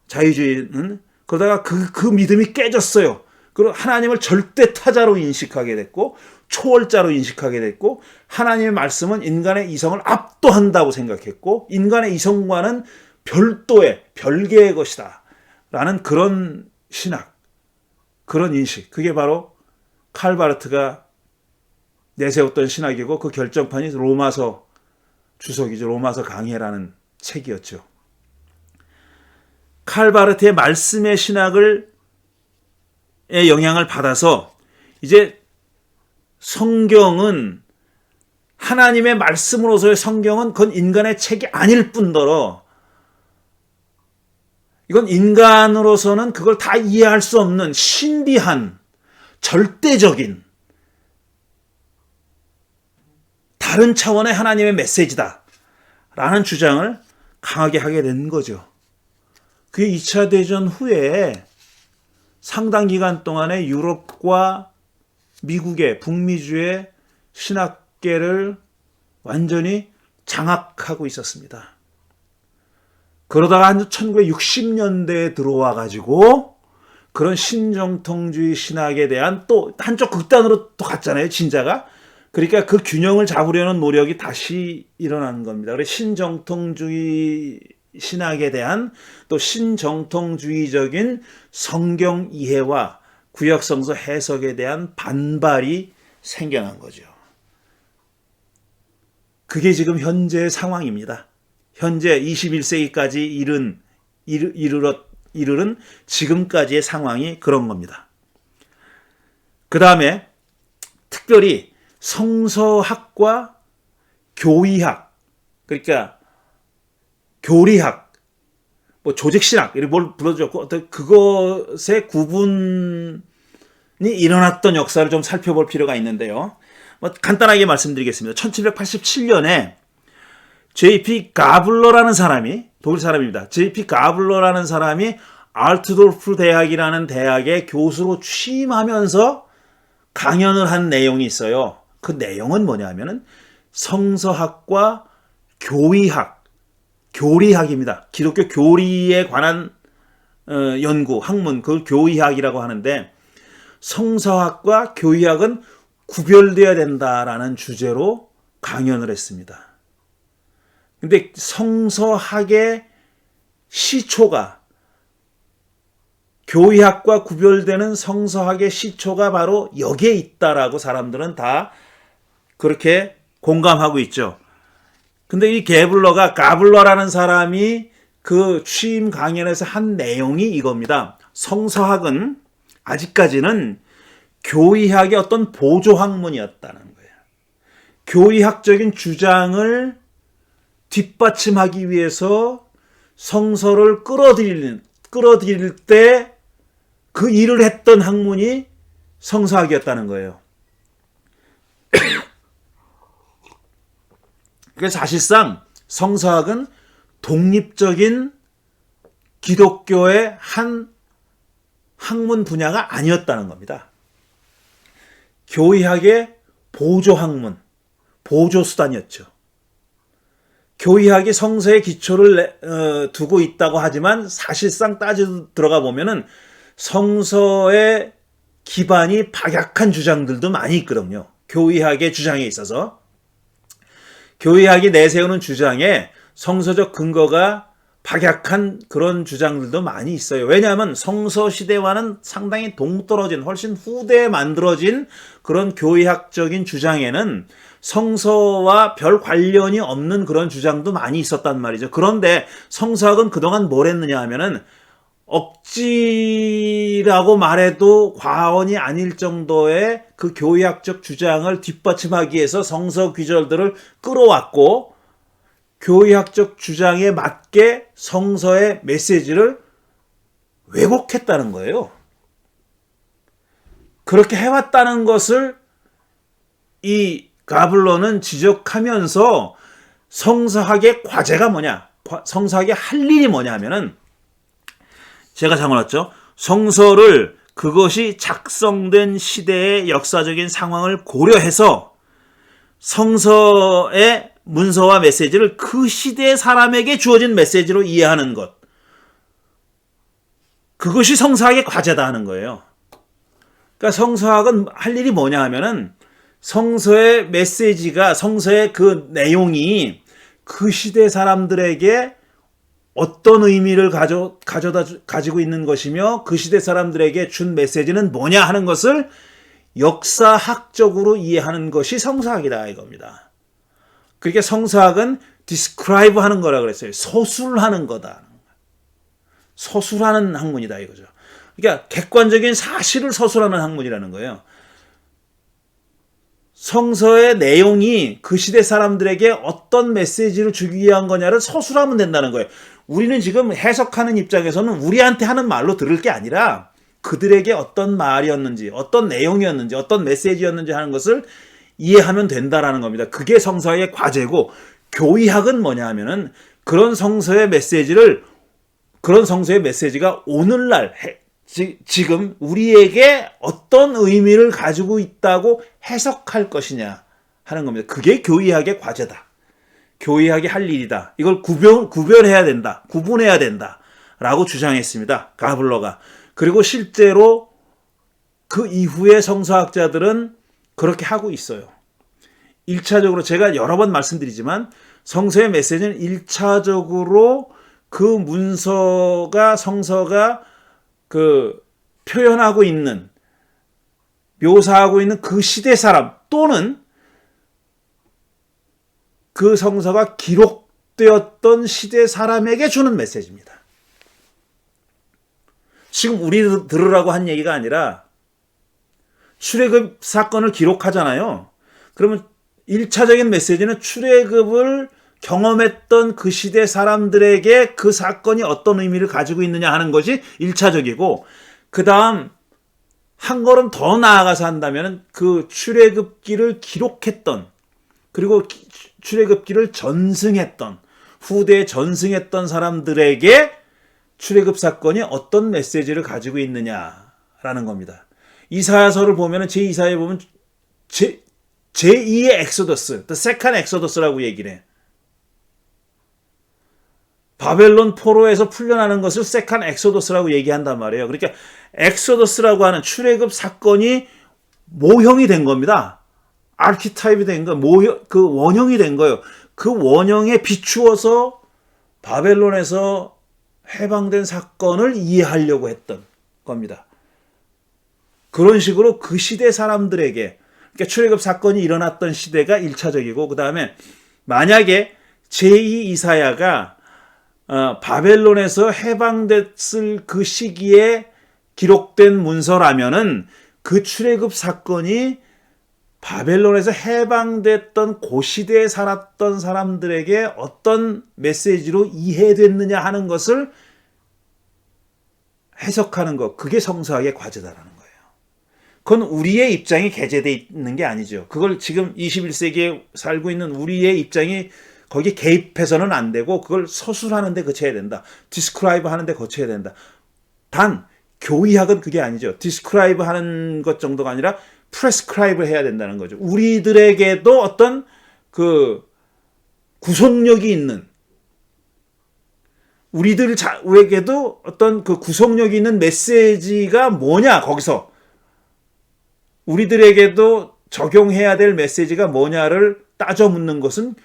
자유주의는. 그러다가 그 믿음이 깨졌어요. 그리고 하나님을 절대 타자로 인식하게 됐고 초월자로 인식하게 됐고 하나님의 말씀은 인간의 이성을 압도한다고 생각했고 인간의 이성과는 별도의 별개의 것이다 라는 그런 신학, 그런 인식, 그게 바로 칼 바르트가 내세웠던 신학이고 그 결정판이 로마서 주석이죠. 로마서 강해라는 책이었죠. 칼 바르트의 말씀의 신학을 영향을 받아서 이제 성경은 하나님의 말씀으로서의 성경은 그건 인간의 책이 아닐 뿐더러 이건 인간으로서는 그걸 다 이해할 수 없는 신비한 절대적인 다른 차원의 하나님의 메시지다 라는 주장을 강하게 하게 된 거죠. 그게 2차 대전 후에 상당 기간 동안에 유럽과 미국의 북미주의 신학계를 완전히 장악하고 있었습니다. 그러다가 한 1960년대에 들어와 가지고 그런 신정통주의 신학에 대한 또 한쪽 극단으로 또 갔잖아요, 진자가. 그러니까 그 균형을 잡으려는 노력이 다시 일어나는 겁니다. 그래서 신정통주의 신학에 대한 또 신정통주의적인 성경 이해와 구약성서 해석에 대한 반발이 생겨난 거죠. 그게 지금 현재의 상황입니다. 현재 21세기까지 이르른 지금까지의 상황이 그런 겁니다. 그 다음에 특별히 성서학과 교의학, 그러니까 교리학, 뭐 조직신학 이렇게 뭘 불러줬고 어떤 그것의 구분이 일어났던 역사를 좀 살펴볼 필요가 있는데요. 뭐 간단하게 말씀드리겠습니다. 1787년에 J.P. 가블러라는 사람이 독일 사람입니다. J.P. 가블러라는 사람이 알트도르프 대학이라는 대학의 교수로 취임하면서 강연을 한 내용이 있어요. 그 내용은 뭐냐면은 성서학과 교리학, 교리학입니다. 기독교 교리에 관한 연구, 학문, 그걸 교리학이라고 하는데 성서학과 교리학은 구별되어야 된다라는 주제로 강연을 했습니다. 근데 성서학의 시초가 교리학과 구별되는 성서학의 시초가 바로 여기에 있다라고 사람들은 다 그렇게 공감하고 있죠. 근데 이 가블러라는 사람이 그 취임 강연에서 한 내용이 이겁니다. 성서학은 아직까지는 교리학의 어떤 보조학문이었다는 거예요. 교리학적인 주장을 뒷받침하기 위해서 성서를 끌어들일 때 그 일을 했던 학문이 성서학이었다는 거예요. 그래서 사실상 성서학은 독립적인 기독교의 한 학문 분야가 아니었다는 겁니다. 교리학의 보조학문, 보조수단이었죠. 교리학이 성서의 기초를 두고 있다고 하지만 사실상 들어가 보면은 성서의 기반이 박약한 주장들도 많이 있거든요. 교리학의 주장에 있어서. 교리학이 내세우는 주장에 성서적 근거가 박약한 그런 주장들도 많이 있어요. 왜냐하면 성서 시대와는 상당히 동떨어진, 훨씬 후대에 만들어진 그런 교리학적인 주장에는 성서와 별 관련이 없는 그런 주장도 많이 있었단 말이죠. 그런데 성서학은 그동안 뭘 했느냐 하면은 억지라고 말해도 과언이 아닐 정도의 그 교리학적 주장을 뒷받침하기 위해서 성서 귀절들을 끌어왔고 교리학적 주장에 맞게 성서의 메시지를 왜곡했다는 거예요. 그렇게 해왔다는 것을 이 가블러는 지적하면서 성서학의 과제가 뭐냐, 성서학의 할 일이 뭐냐 하면은 제가 적어놨죠. 성서를 그것이 작성된 시대의 역사적인 상황을 고려해서 성서의 문서와 메시지를 그 시대의 사람에게 주어진 메시지로 이해하는 것. 그것이 성서학의 과제다 하는 거예요. 그러니까 성서학은 할 일이 뭐냐 하면은 성서의 메시지가, 성서의 그 내용이 그 시대 사람들에게 어떤 의미를 가지고 있는 것이며 그 시대 사람들에게 준 메시지는 뭐냐 하는 것을 역사학적으로 이해하는 것이 성서학이다 이겁니다. 그러니까 성서학은 describe 하는 거라 그랬어요. 서술하는 거다. 서술하는 학문이다 이거죠. 그러니까 객관적인 사실을 서술하는 학문이라는 거예요. 성서의 내용이 그 시대 사람들에게 어떤 메시지를 주기 위한 거냐를 서술하면 된다는 거예요. 우리는 지금 해석하는 입장에서는 우리한테 하는 말로 들을 게 아니라 그들에게 어떤 말이었는지, 어떤 내용이었는지, 어떤 메시지였는지 하는 것을 이해하면 된다라는 겁니다. 그게 성서의 과제고, 교리학은 뭐냐 하면은 그런 성서의 메시지가 오늘날 지금 우리에게 어떤 의미를 가지고 있다고 해석할 것이냐 하는 겁니다. 그게 교리학의 과제다. 교리학이 할 일이다. 이걸 구별해야 된다. 구분해야 된다. 라고 주장했습니다. 가블러가. 그리고 실제로 그 이후에 성서학자들은 그렇게 하고 있어요. 1차적으로 제가 여러 번 말씀드리지만 성서의 메시지는 1차적으로 그 성서가 그 표현하고 있는, 묘사하고 있는 그 시대 사람 또는 그 성서가 기록되었던 시대 사람에게 주는 메시지입니다. 지금 우리 들으라고 한 얘기가 아니라 출애굽 사건을 기록하잖아요. 그러면 1차적인 메시지는 출애굽을 경험했던 그 시대 사람들에게 그 사건이 어떤 의미를 가지고 있느냐 하는 것이 1차적이고, 그 다음 한 걸음 더 나아가서 한다면 그 출애굽기를 기록했던, 그리고 출애굽기를 전승했던, 후대에 전승했던 사람들에게 출애굽 사건이 어떤 메시지를 가지고 있느냐라는 겁니다. 이사야서를 보면, 제2사에 보면 제2의 엑소더스, The Second Exodus라고 얘기를 해. 바벨론 포로에서 풀려나는 것을 세컨 엑소더스라고 얘기한단 말이에요. 그러니까 엑소더스라고 하는 출애굽 사건이 모형이 된 겁니다. 아키타입이 된 거, 그 원형이 된 거예요. 그 원형에 비추어서 바벨론에서 해방된 사건을 이해하려고 했던 겁니다. 그런 식으로 그 시대 사람들에게, 그러니까 출애굽 사건이 일어났던 시대가 1차적이고, 그 다음에 만약에 제2 이사야가 바벨론에서 해방됐을 그 시기에 기록된 문서라면은 그 출애굽 사건이 바벨론에서 해방됐던 그 시대에 살았던 사람들에게 어떤 메시지로 이해됐느냐 하는 것을 해석하는 것, 그게 성서학의 과제다라는 거예요. 그건 우리의 입장이 게재되어 있는 게 아니죠. 그걸 지금 21세기에 살고 있는 우리의 입장이 거기 개입해서는 안 되고, 그걸 서술하는 데 거쳐야 된다. 디스크라이브 하는 데 거쳐야 된다. 단 교의학은 그게 아니죠. 디스크라이브 하는 것 정도가 아니라 프레스크라이브 해야 된다는 거죠. 우리들에게도 어떤 그 구속력이 있는, 우리들에게도 어떤 그 구속력이 있는 메시지가 뭐냐, 거기서 우리들에게도 적용해야 될 메시지가 뭐냐를 따져 묻는 것은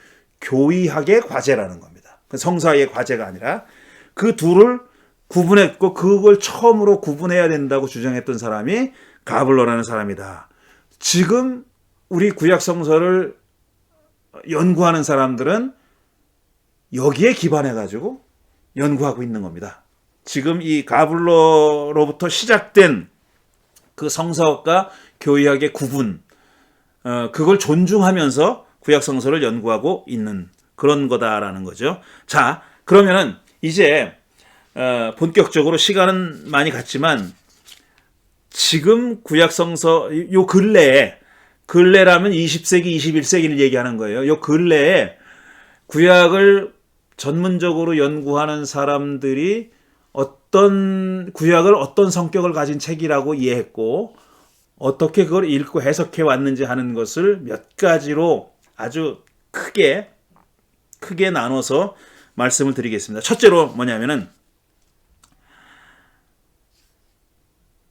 교의학의 과제라는 겁니다. 성서학의 과제가 아니라 그 둘을 구분했고, 그걸 처음으로 구분해야 된다고 주장했던 사람이 가블로라는 사람이다. 지금 우리 구약 성서를 연구하는 사람들은 여기에 기반해 가지고 연구하고 있는 겁니다. 지금 이 가블로로부터 시작된 그 성서학과 교의학의 구분, 그걸 존중하면서 구약 성서를 연구하고 있는 그런 거다라는 거죠. 자, 그러면은 이제 본격적으로 시간은 많이 갔지만, 지금 구약 성서 요 근래라면 20세기, 21세기를 얘기하는 거예요. 요 근래에 구약을 전문적으로 연구하는 사람들이 구약을 어떤 성격을 가진 책이라고 이해했고, 어떻게 그걸 읽고 해석해 왔는지 하는 것을 몇 가지로 아주 크게 나눠서 말씀을 드리겠습니다. 첫째로 뭐냐면은,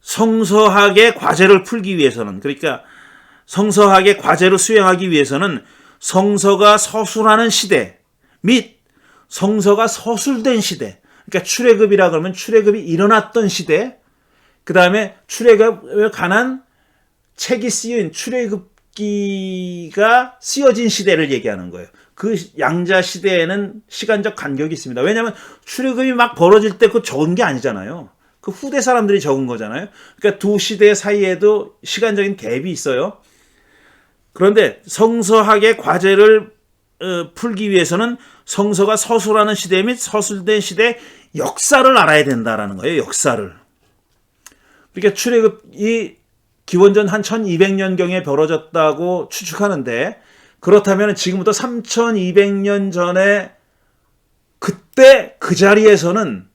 성서학의 과제를 풀기 위해서는, 그러니까 성서학의 과제를 수행하기 위해서는 성서가 서술하는 시대 및 성서가 서술된 시대, 그러니까 출애굽이라 그러면 출애굽이 일어났던 시대, 그 다음에 출애굽에 관한 책이 쓰인 출애굽기가 쓰여진 시대를 얘기하는 거예요. 그 양자 시대에는 시간적 간격이 있습니다. 왜냐하면 출애굽이 막 벌어질 때 그 적은 게 아니잖아요. 그 후대 사람들이 적은 거잖아요. 그러니까 두 시대 사이에도 시간적인 갭이 있어요. 그런데 성서학의 과제를 풀기 위해서는 성서가 서술하는 시대 및 서술된 시대의 역사를 알아야 된다라는 거예요. 역사를. 그러니까 출애굽이 기원전 한 1200년경에 벌어졌다고 추측하는데, 그렇다면 지금부터 3200년 전에 그때 그 자리에서는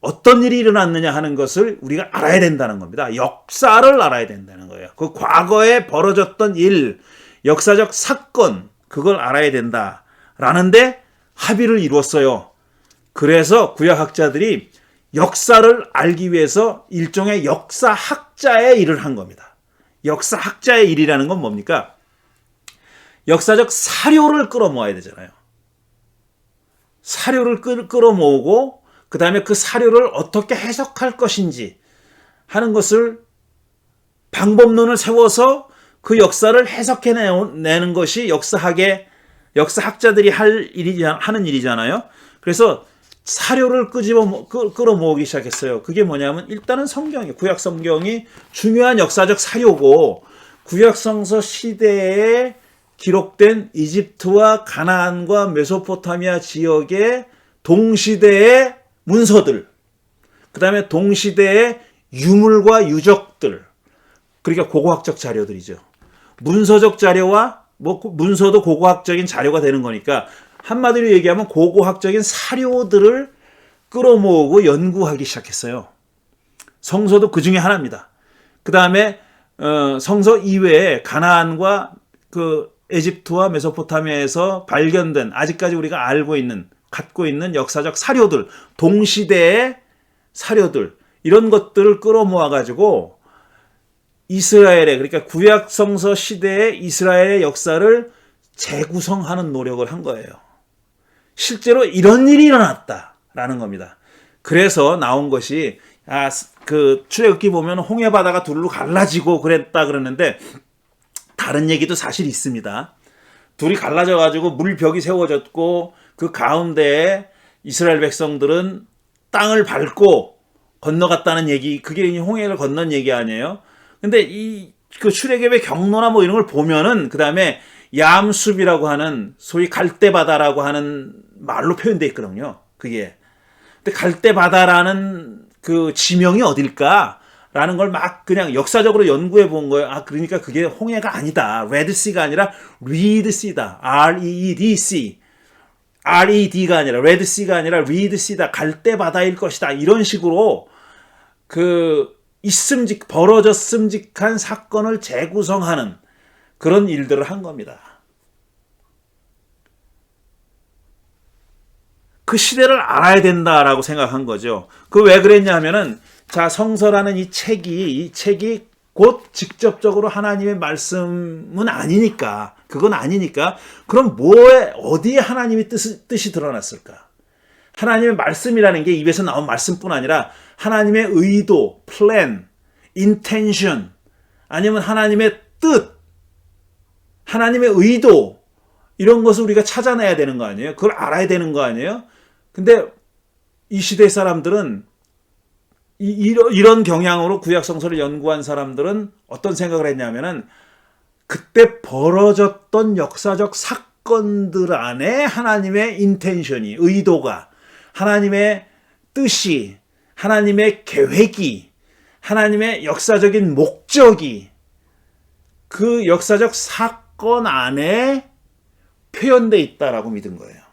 어떤 일이 일어났느냐 하는 것을 우리가 알아야 된다는 겁니다. 역사를 알아야 된다는 거예요. 그 과거에 벌어졌던 일, 역사적 사건, 그걸 알아야 된다라는데 합의를 이루었어요. 그래서 구약학자들이 역사를 알기 위해서 일종의 역사학자의 일을 한 겁니다. 역사학자의 일이라는 건 뭡니까? 역사적 사료를 끌어모아야 되잖아요. 사료를 끌어모으고, 그 다음에 그 사료를 어떻게 해석할 것인지 하는 것을, 방법론을 세워서 그 역사를 해석해내는 것이 역사학자들이 하는 일이잖아요. 그래서 사료를 끌어모으기 시작했어요. 그게 뭐냐면, 일단은 구약 성경이 중요한 역사적 사료고, 구약 성서 시대의 기록된 이집트와 가나안과 메소포타미아 지역의 동시대의 문서들, 그 다음에 동시대의 유물과 유적들, 그러니까 고고학적 자료들이죠. 문서적 자료와 문서도 고고학적인 자료가 되는 거니까 한마디로 얘기하면 고고학적인 사료들을 끌어모으고 연구하기 시작했어요. 성서도 그 중에 하나입니다. 그 다음에 성서 이외에 가나안과 그 에집트와 메소포타미아에서 발견된 아직까지 우리가 알고 있는 갖고 있는 역사적 사료들, 동시대의 사료들 이런 것들을 끌어모아 가지고 이스라엘의 그러니까 구약 성서 시대의 이스라엘의 역사를 재구성하는 노력을 한 거예요. 실제로 이런 일이 일어났다라는 겁니다. 그래서 나온 것이 그 출애굽기 보면 홍해 바다가 둘로 갈라지고 그랬다 그러는데 다른 얘기도 사실 있습니다. 둘이 갈라져 가지고 물벽이 세워졌고 그 가운데에 이스라엘 백성들은 땅을 밟고 건너갔다는 얘기, 그게 홍해를 건넌 얘기 아니에요? 근데 그 출애굽의 경로나 뭐 이런 걸 보면은 그 다음에 얌숲이라고 하는 소위 갈대바다라고 하는 말로 표현되어 있거든요. 그게. 근데 갈대바다라는 그 지명이 어딜까라는 걸 막 그냥 역사적으로 연구해 본 거예요. 그러니까 그게 홍해가 아니다. 레드시가 아니라 리드시다. R-E-E-D-C. R-E-D가 아니라 레드시가 아니라 리드시다. 갈대바다일 것이다. 이런 식으로 벌어졌음직한 사건을 재구성하는 그런 일들을 한 겁니다. 그 시대를 알아야 된다라고 생각한 거죠. 그 왜 그랬냐 하면은, 성서라는 이 책이 곧 직접적으로 하나님의 말씀은 아니니까, 그건 아니니까, 그럼 어디에 하나님의 뜻이 드러났을까? 하나님의 말씀이라는 게 입에서 나온 말씀뿐 아니라 하나님의 의도, 플랜, 인텐션, 아니면 하나님의 뜻, 하나님의 의도, 이런 것을 우리가 찾아내야 되는 거 아니에요? 그걸 알아야 되는 거 아니에요? 근데 이 시대 사람들은 이런 경향으로 구약성서를 연구한 사람들은 어떤 생각을 했냐면은 그때 벌어졌던 역사적 사건들 안에 하나님의 인텐션이, 의도가, 하나님의 뜻이, 하나님의 계획이, 하나님의 역사적인 목적이 그 역사적 사건 안에 표현되어 있다라고 믿은 거예요.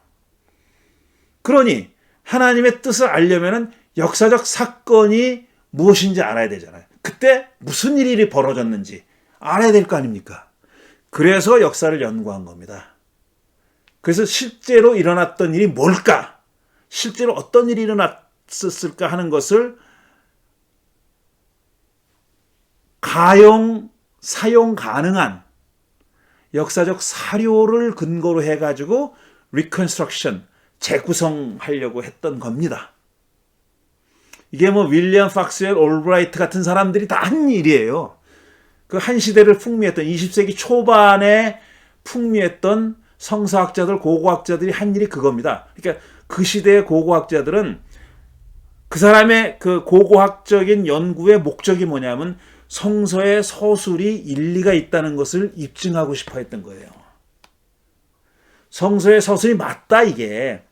그러니 하나님의 뜻을 알려면은 역사적 사건이 무엇인지 알아야 되잖아요. 그때 무슨 일이 벌어졌는지 알아야 될 거 아닙니까? 그래서 역사를 연구한 겁니다. 그래서 실제로 일어났던 일이 뭘까? 실제로 어떤 일이 일어났을까 하는 것을 사용 가능한 역사적 사료를 근거로 해가지고 리컨스트럭션, 재구성하려고 했던 겁니다. 이게 윌리엄 박스웰 올브라이트 같은 사람들이 다 한 일이에요. 그 한 시대를 풍미했던 20세기 초반에 풍미했던 성서학자들, 고고학자들이 한 일이 그겁니다. 그러니까 그 시대의 고고학자들은 그 사람의 그 고고학적인 연구의 목적이 뭐냐면 성서의 서술이 일리가 있다는 것을 입증하고 싶어 했던 거예요. 성서의 서술이 맞다, 이게.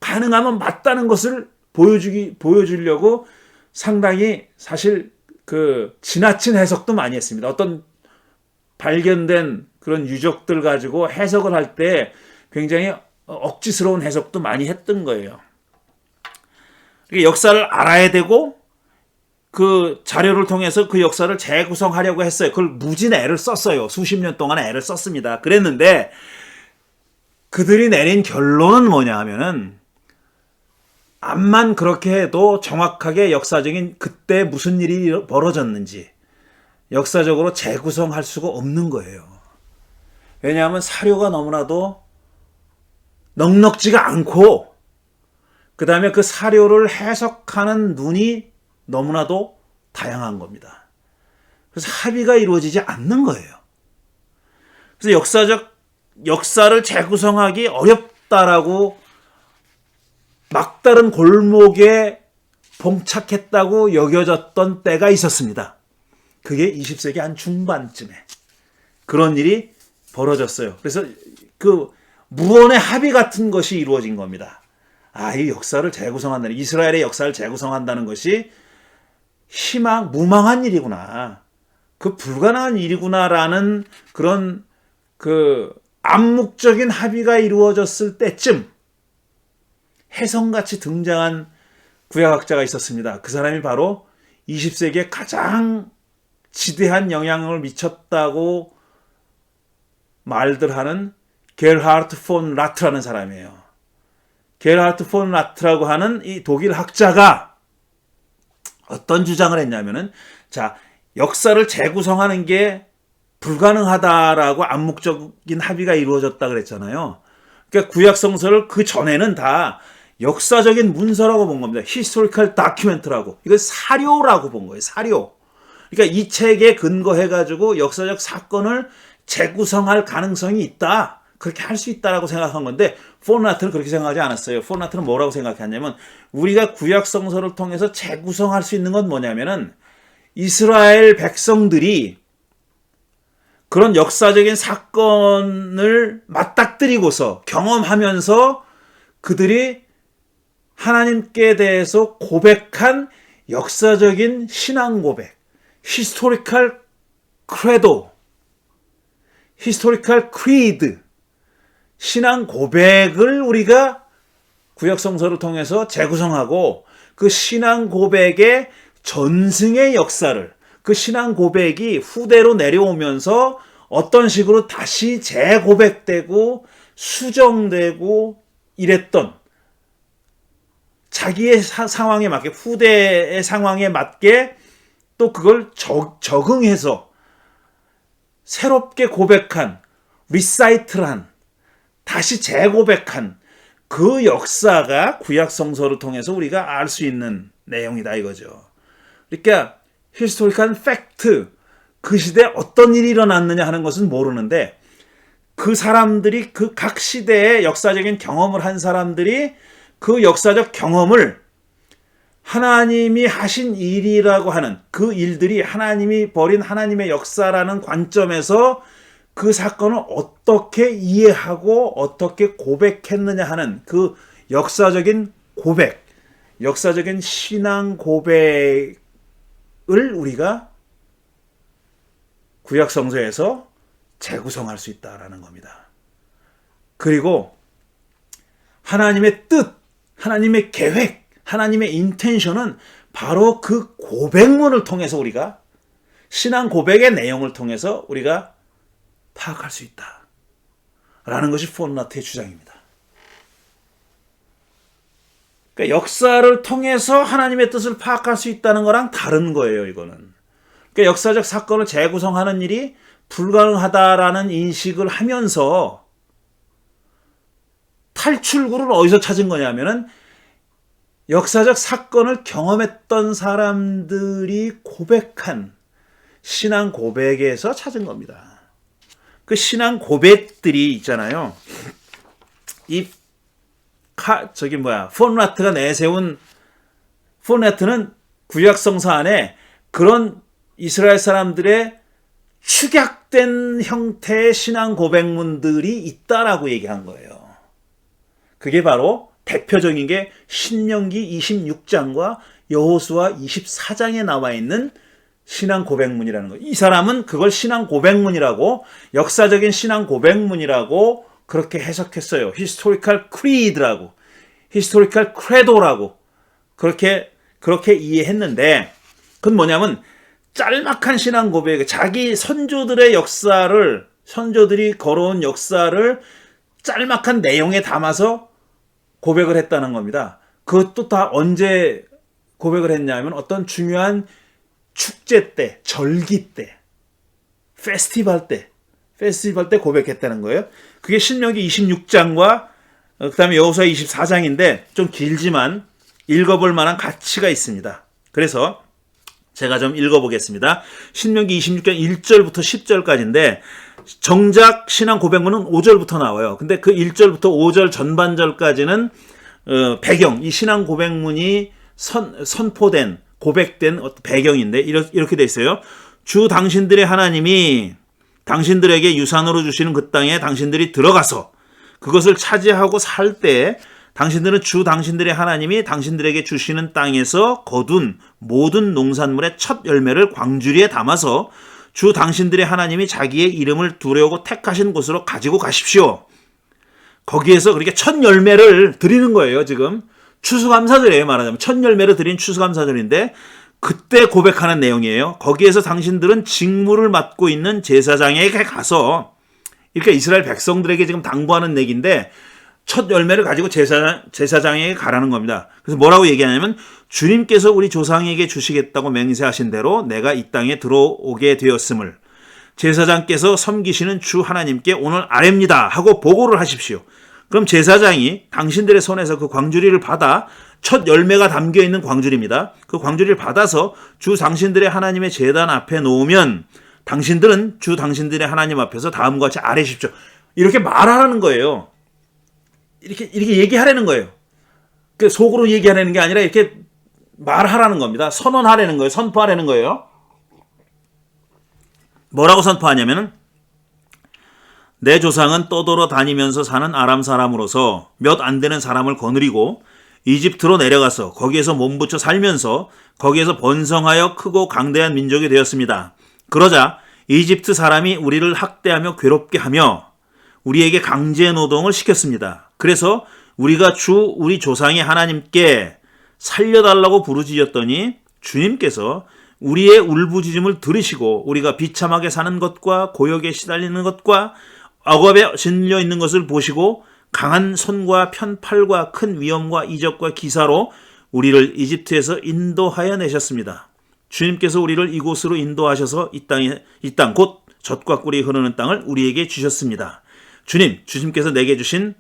가능하면 맞다는 것을 보여주려고 상당히 사실 지나친 해석도 많이 했습니다. 어떤 발견된 그런 유적들 가지고 해석을 할 때 굉장히 억지스러운 해석도 많이 했던 거예요. 그러니까 역사를 알아야 되고 그 자료를 통해서 그 역사를 재구성하려고 했어요. 그걸 무진 애를 썼어요. 수십 년 동안 애를 썼습니다. 그랬는데 그들이 내린 결론은 뭐냐 하면은 암만 그렇게 해도 정확하게 역사적인 그때 무슨 일이 벌어졌는지 역사적으로 재구성할 수가 없는 거예요. 왜냐하면 사료가 너무나도 넉넉지가 않고 그 다음에 그 사료를 해석하는 눈이 너무나도 다양한 겁니다. 그래서 합의가 이루어지지 않는 거예요. 그래서 역사를 재구성하기 어렵다라고 막다른 골목에 봉착했다고 여겨졌던 때가 있었습니다. 그게 20세기 한 중반쯤에 그런 일이 벌어졌어요. 그래서 그 무언의 합의 같은 것이 이루어진 겁니다. 이 역사를 재구성한다는, 이스라엘의 역사를 재구성한다는 것이 무망한 일이구나. 그 불가능한 일이구나라는 그런 그 암묵적인 합의가 이루어졌을 때쯤 혜성같이 등장한 구약학자가 있었습니다. 그 사람이 바로 20세기에 가장 지대한 영향을 미쳤다고 말들 하는 게르하르트 폰 라트라는 사람이에요. 게르하르트 폰 라트라고 하는 이 독일 학자가 어떤 주장을 했냐면은, 자, 역사를 재구성하는 게 불가능하다라고 암묵적인 합의가 이루어졌다 그랬잖아요. 그러니까 구약 성서를 그 전에는 다 역사적인 문서라고 본 겁니다. 히스토리컬 다큐멘트라고. 이거 사료라고 본 거예요. 사료. 그러니까 이 책에 근거해가지고 역사적 사건을 재구성할 가능성이 있다. 그렇게 할 수 있다라고 생각한 건데, 폰라트는 그렇게 생각하지 않았어요. 폰라트는 뭐라고 생각했냐면, 우리가 구약 성서를 통해서 재구성할 수 있는 건 뭐냐면은, 이스라엘 백성들이 그런 역사적인 사건을 맞닥뜨리고서 경험하면서 그들이 하나님께 대해서 고백한 역사적인 신앙 고백, 히스토리컬 크레도, 히스토리컬 크리드, 신앙 고백을 우리가 구약 성서를 통해서 재구성하고, 그 신앙 고백의 전승의 역사를, 그 신앙 고백이 후대로 내려오면서 어떤 식으로 다시 재고백되고 수정되고 이랬던, 자기의 상황에 맞게, 후대의 상황에 맞게 또 그걸 적응해서 새롭게 고백한, 리사이트한, 다시 재고백한 그 역사가 구약 성서를 통해서 우리가 알 수 있는 내용이다 이거죠. 그러니까 히스토리컬 팩트, 그 시대에 어떤 일이 일어났느냐 하는 것은 모르는데, 그 사람들이, 그 각 시대의 역사적인 경험을 한 사람들이 그 역사적 경험을 하나님이 하신 일이라고 하는, 그 일들이 하나님이 벌인 하나님의 역사라는 관점에서 그 사건을 어떻게 이해하고 어떻게 고백했느냐 하는 그 역사적인 고백, 역사적인 신앙 고백을 우리가 구약 성서에서 재구성할 수 있다라는 겁니다. 그리고 하나님의 뜻, 하나님의 계획, 하나님의 인텐션은 바로 그 고백문을 통해서, 우리가 신앙 고백의 내용을 통해서 우리가 파악할 수 있다라는 것이 폰라트의 주장입니다. 그러니까 역사를 통해서 하나님의 뜻을 파악할 수 있다는 거랑 다른 거예요, 이거는. 그러니까 역사적 사건을 재구성하는 일이 불가능하다라는 인식을 하면서 탈출구를 어디서 찾은 거냐면은, 역사적 사건을 경험했던 사람들이 고백한 신앙 고백에서 찾은 겁니다. 그 신앙 고백들이 있잖아요. 폰라트가 내세운, 폰라트는 구약 성서 안에 그런 이스라엘 사람들의 축약된 형태의 신앙 고백문들이 있다라고 얘기한 거예요. 그게 바로 대표적인 게 신명기 26장과 여호수아 24장에 나와 있는 신앙 고백문이라는 거예요. 이 사람은 그걸 신앙 고백문이라고, 역사적인 신앙 고백문이라고 그렇게 해석했어요. 히스토리컬 크리드라고, 히스토리컬 크레도라고 그렇게 이해했는데, 그건 뭐냐면 짤막한 신앙 고백, 자기 선조들의 역사를, 선조들이 걸어온 역사를 짤막한 내용에 담아서 고백을 했다는 겁니다. 그것도 다 언제 고백을 했냐면, 어떤 중요한 축제 때, 절기 때, 페스티벌 때 고백했다는 거예요. 그게 신명기 26장과 그 다음에 여호수아 24장인데 좀 길지만 읽어볼 만한 가치가 있습니다. 그래서 제가 좀 읽어보겠습니다. 신명기 26장 1절부터 10절까지인데, 정작 신앙 고백문은 5절부터 나와요. 근데 그 1절부터 5절 전반절까지는 배경, 이 신앙 고백문이 선포된, 고백된 어떤 배경인데, 이렇게 돼 있어요. 주 당신들의 하나님이 당신들에게 유산으로 주시는 그 땅에 당신들이 들어가서 그것을 차지하고 살 때 당신들은 주 당신들의 하나님이 당신들에게 주시는 땅에서 거둔 모든 농산물의 첫 열매를 광주리에 담아서 주 당신들의 하나님이 자기의 이름을 두려고 택하신 곳으로 가지고 가십시오. 거기에서 그렇게 첫 열매를 드리는 거예요. 지금 추수감사절이에요. 말하자면 첫 열매를 드린 추수감사절인데 그때 고백하는 내용이에요. 거기에서 당신들은 직무를 맡고 있는 제사장에게 가서 이렇게 이스라엘 백성들에게 지금 당부하는 얘기인데 첫 열매를 가지고 제사장에게 가라는 겁니다. 그래서 뭐라고 얘기하냐면 주님께서 우리 조상에게 주시겠다고 맹세하신 대로 내가 이 땅에 들어오게 되었음을 제사장께서 섬기시는 주 하나님께 오늘 아뢰입니다 하고 보고를 하십시오. 그럼 제사장이 당신들의 손에서 그 광주리를 받아 첫 열매가 담겨있는 광주리입니다. 그 광주리를 받아서 주 당신들의 하나님의 제단 앞에 놓으면 당신들은 주 당신들의 하나님 앞에서 다음과 같이 아뢰십시오. 이렇게 말하라는 거예요. 이렇게 얘기하라는 거예요. 속으로 얘기하라는 게 아니라 이렇게 말하라는 겁니다. 선언하라는 거예요. 선포하라는 거예요. 뭐라고 선포하냐면은 내 조상은 떠돌아 다니면서 사는 아람 사람으로서 몇 안 되는 사람을 거느리고 이집트로 내려가서 거기에서 몸붙여 살면서 거기에서 번성하여 크고 강대한 민족이 되었습니다. 그러자 이집트 사람이 우리를 학대하며 괴롭게 하며 우리에게 강제 노동을 시켰습니다. 그래서 우리가 우리 조상의 하나님께 살려달라고 부르짖었더니 주님께서 우리의 울부짖음을 들으시고 우리가 비참하게 사는 것과 고역에 시달리는 것과 억압에 질려 있는 것을 보시고 강한 손과 편팔과 큰 위험과 이적과 기사로 우리를 이집트에서 인도하여 내셨습니다. 주님께서 우리를 이곳으로 인도하셔서 이 땅 곧 젖과 꿀이 흐르는 땅을 우리에게 주셨습니다. 주님께서 내게 주신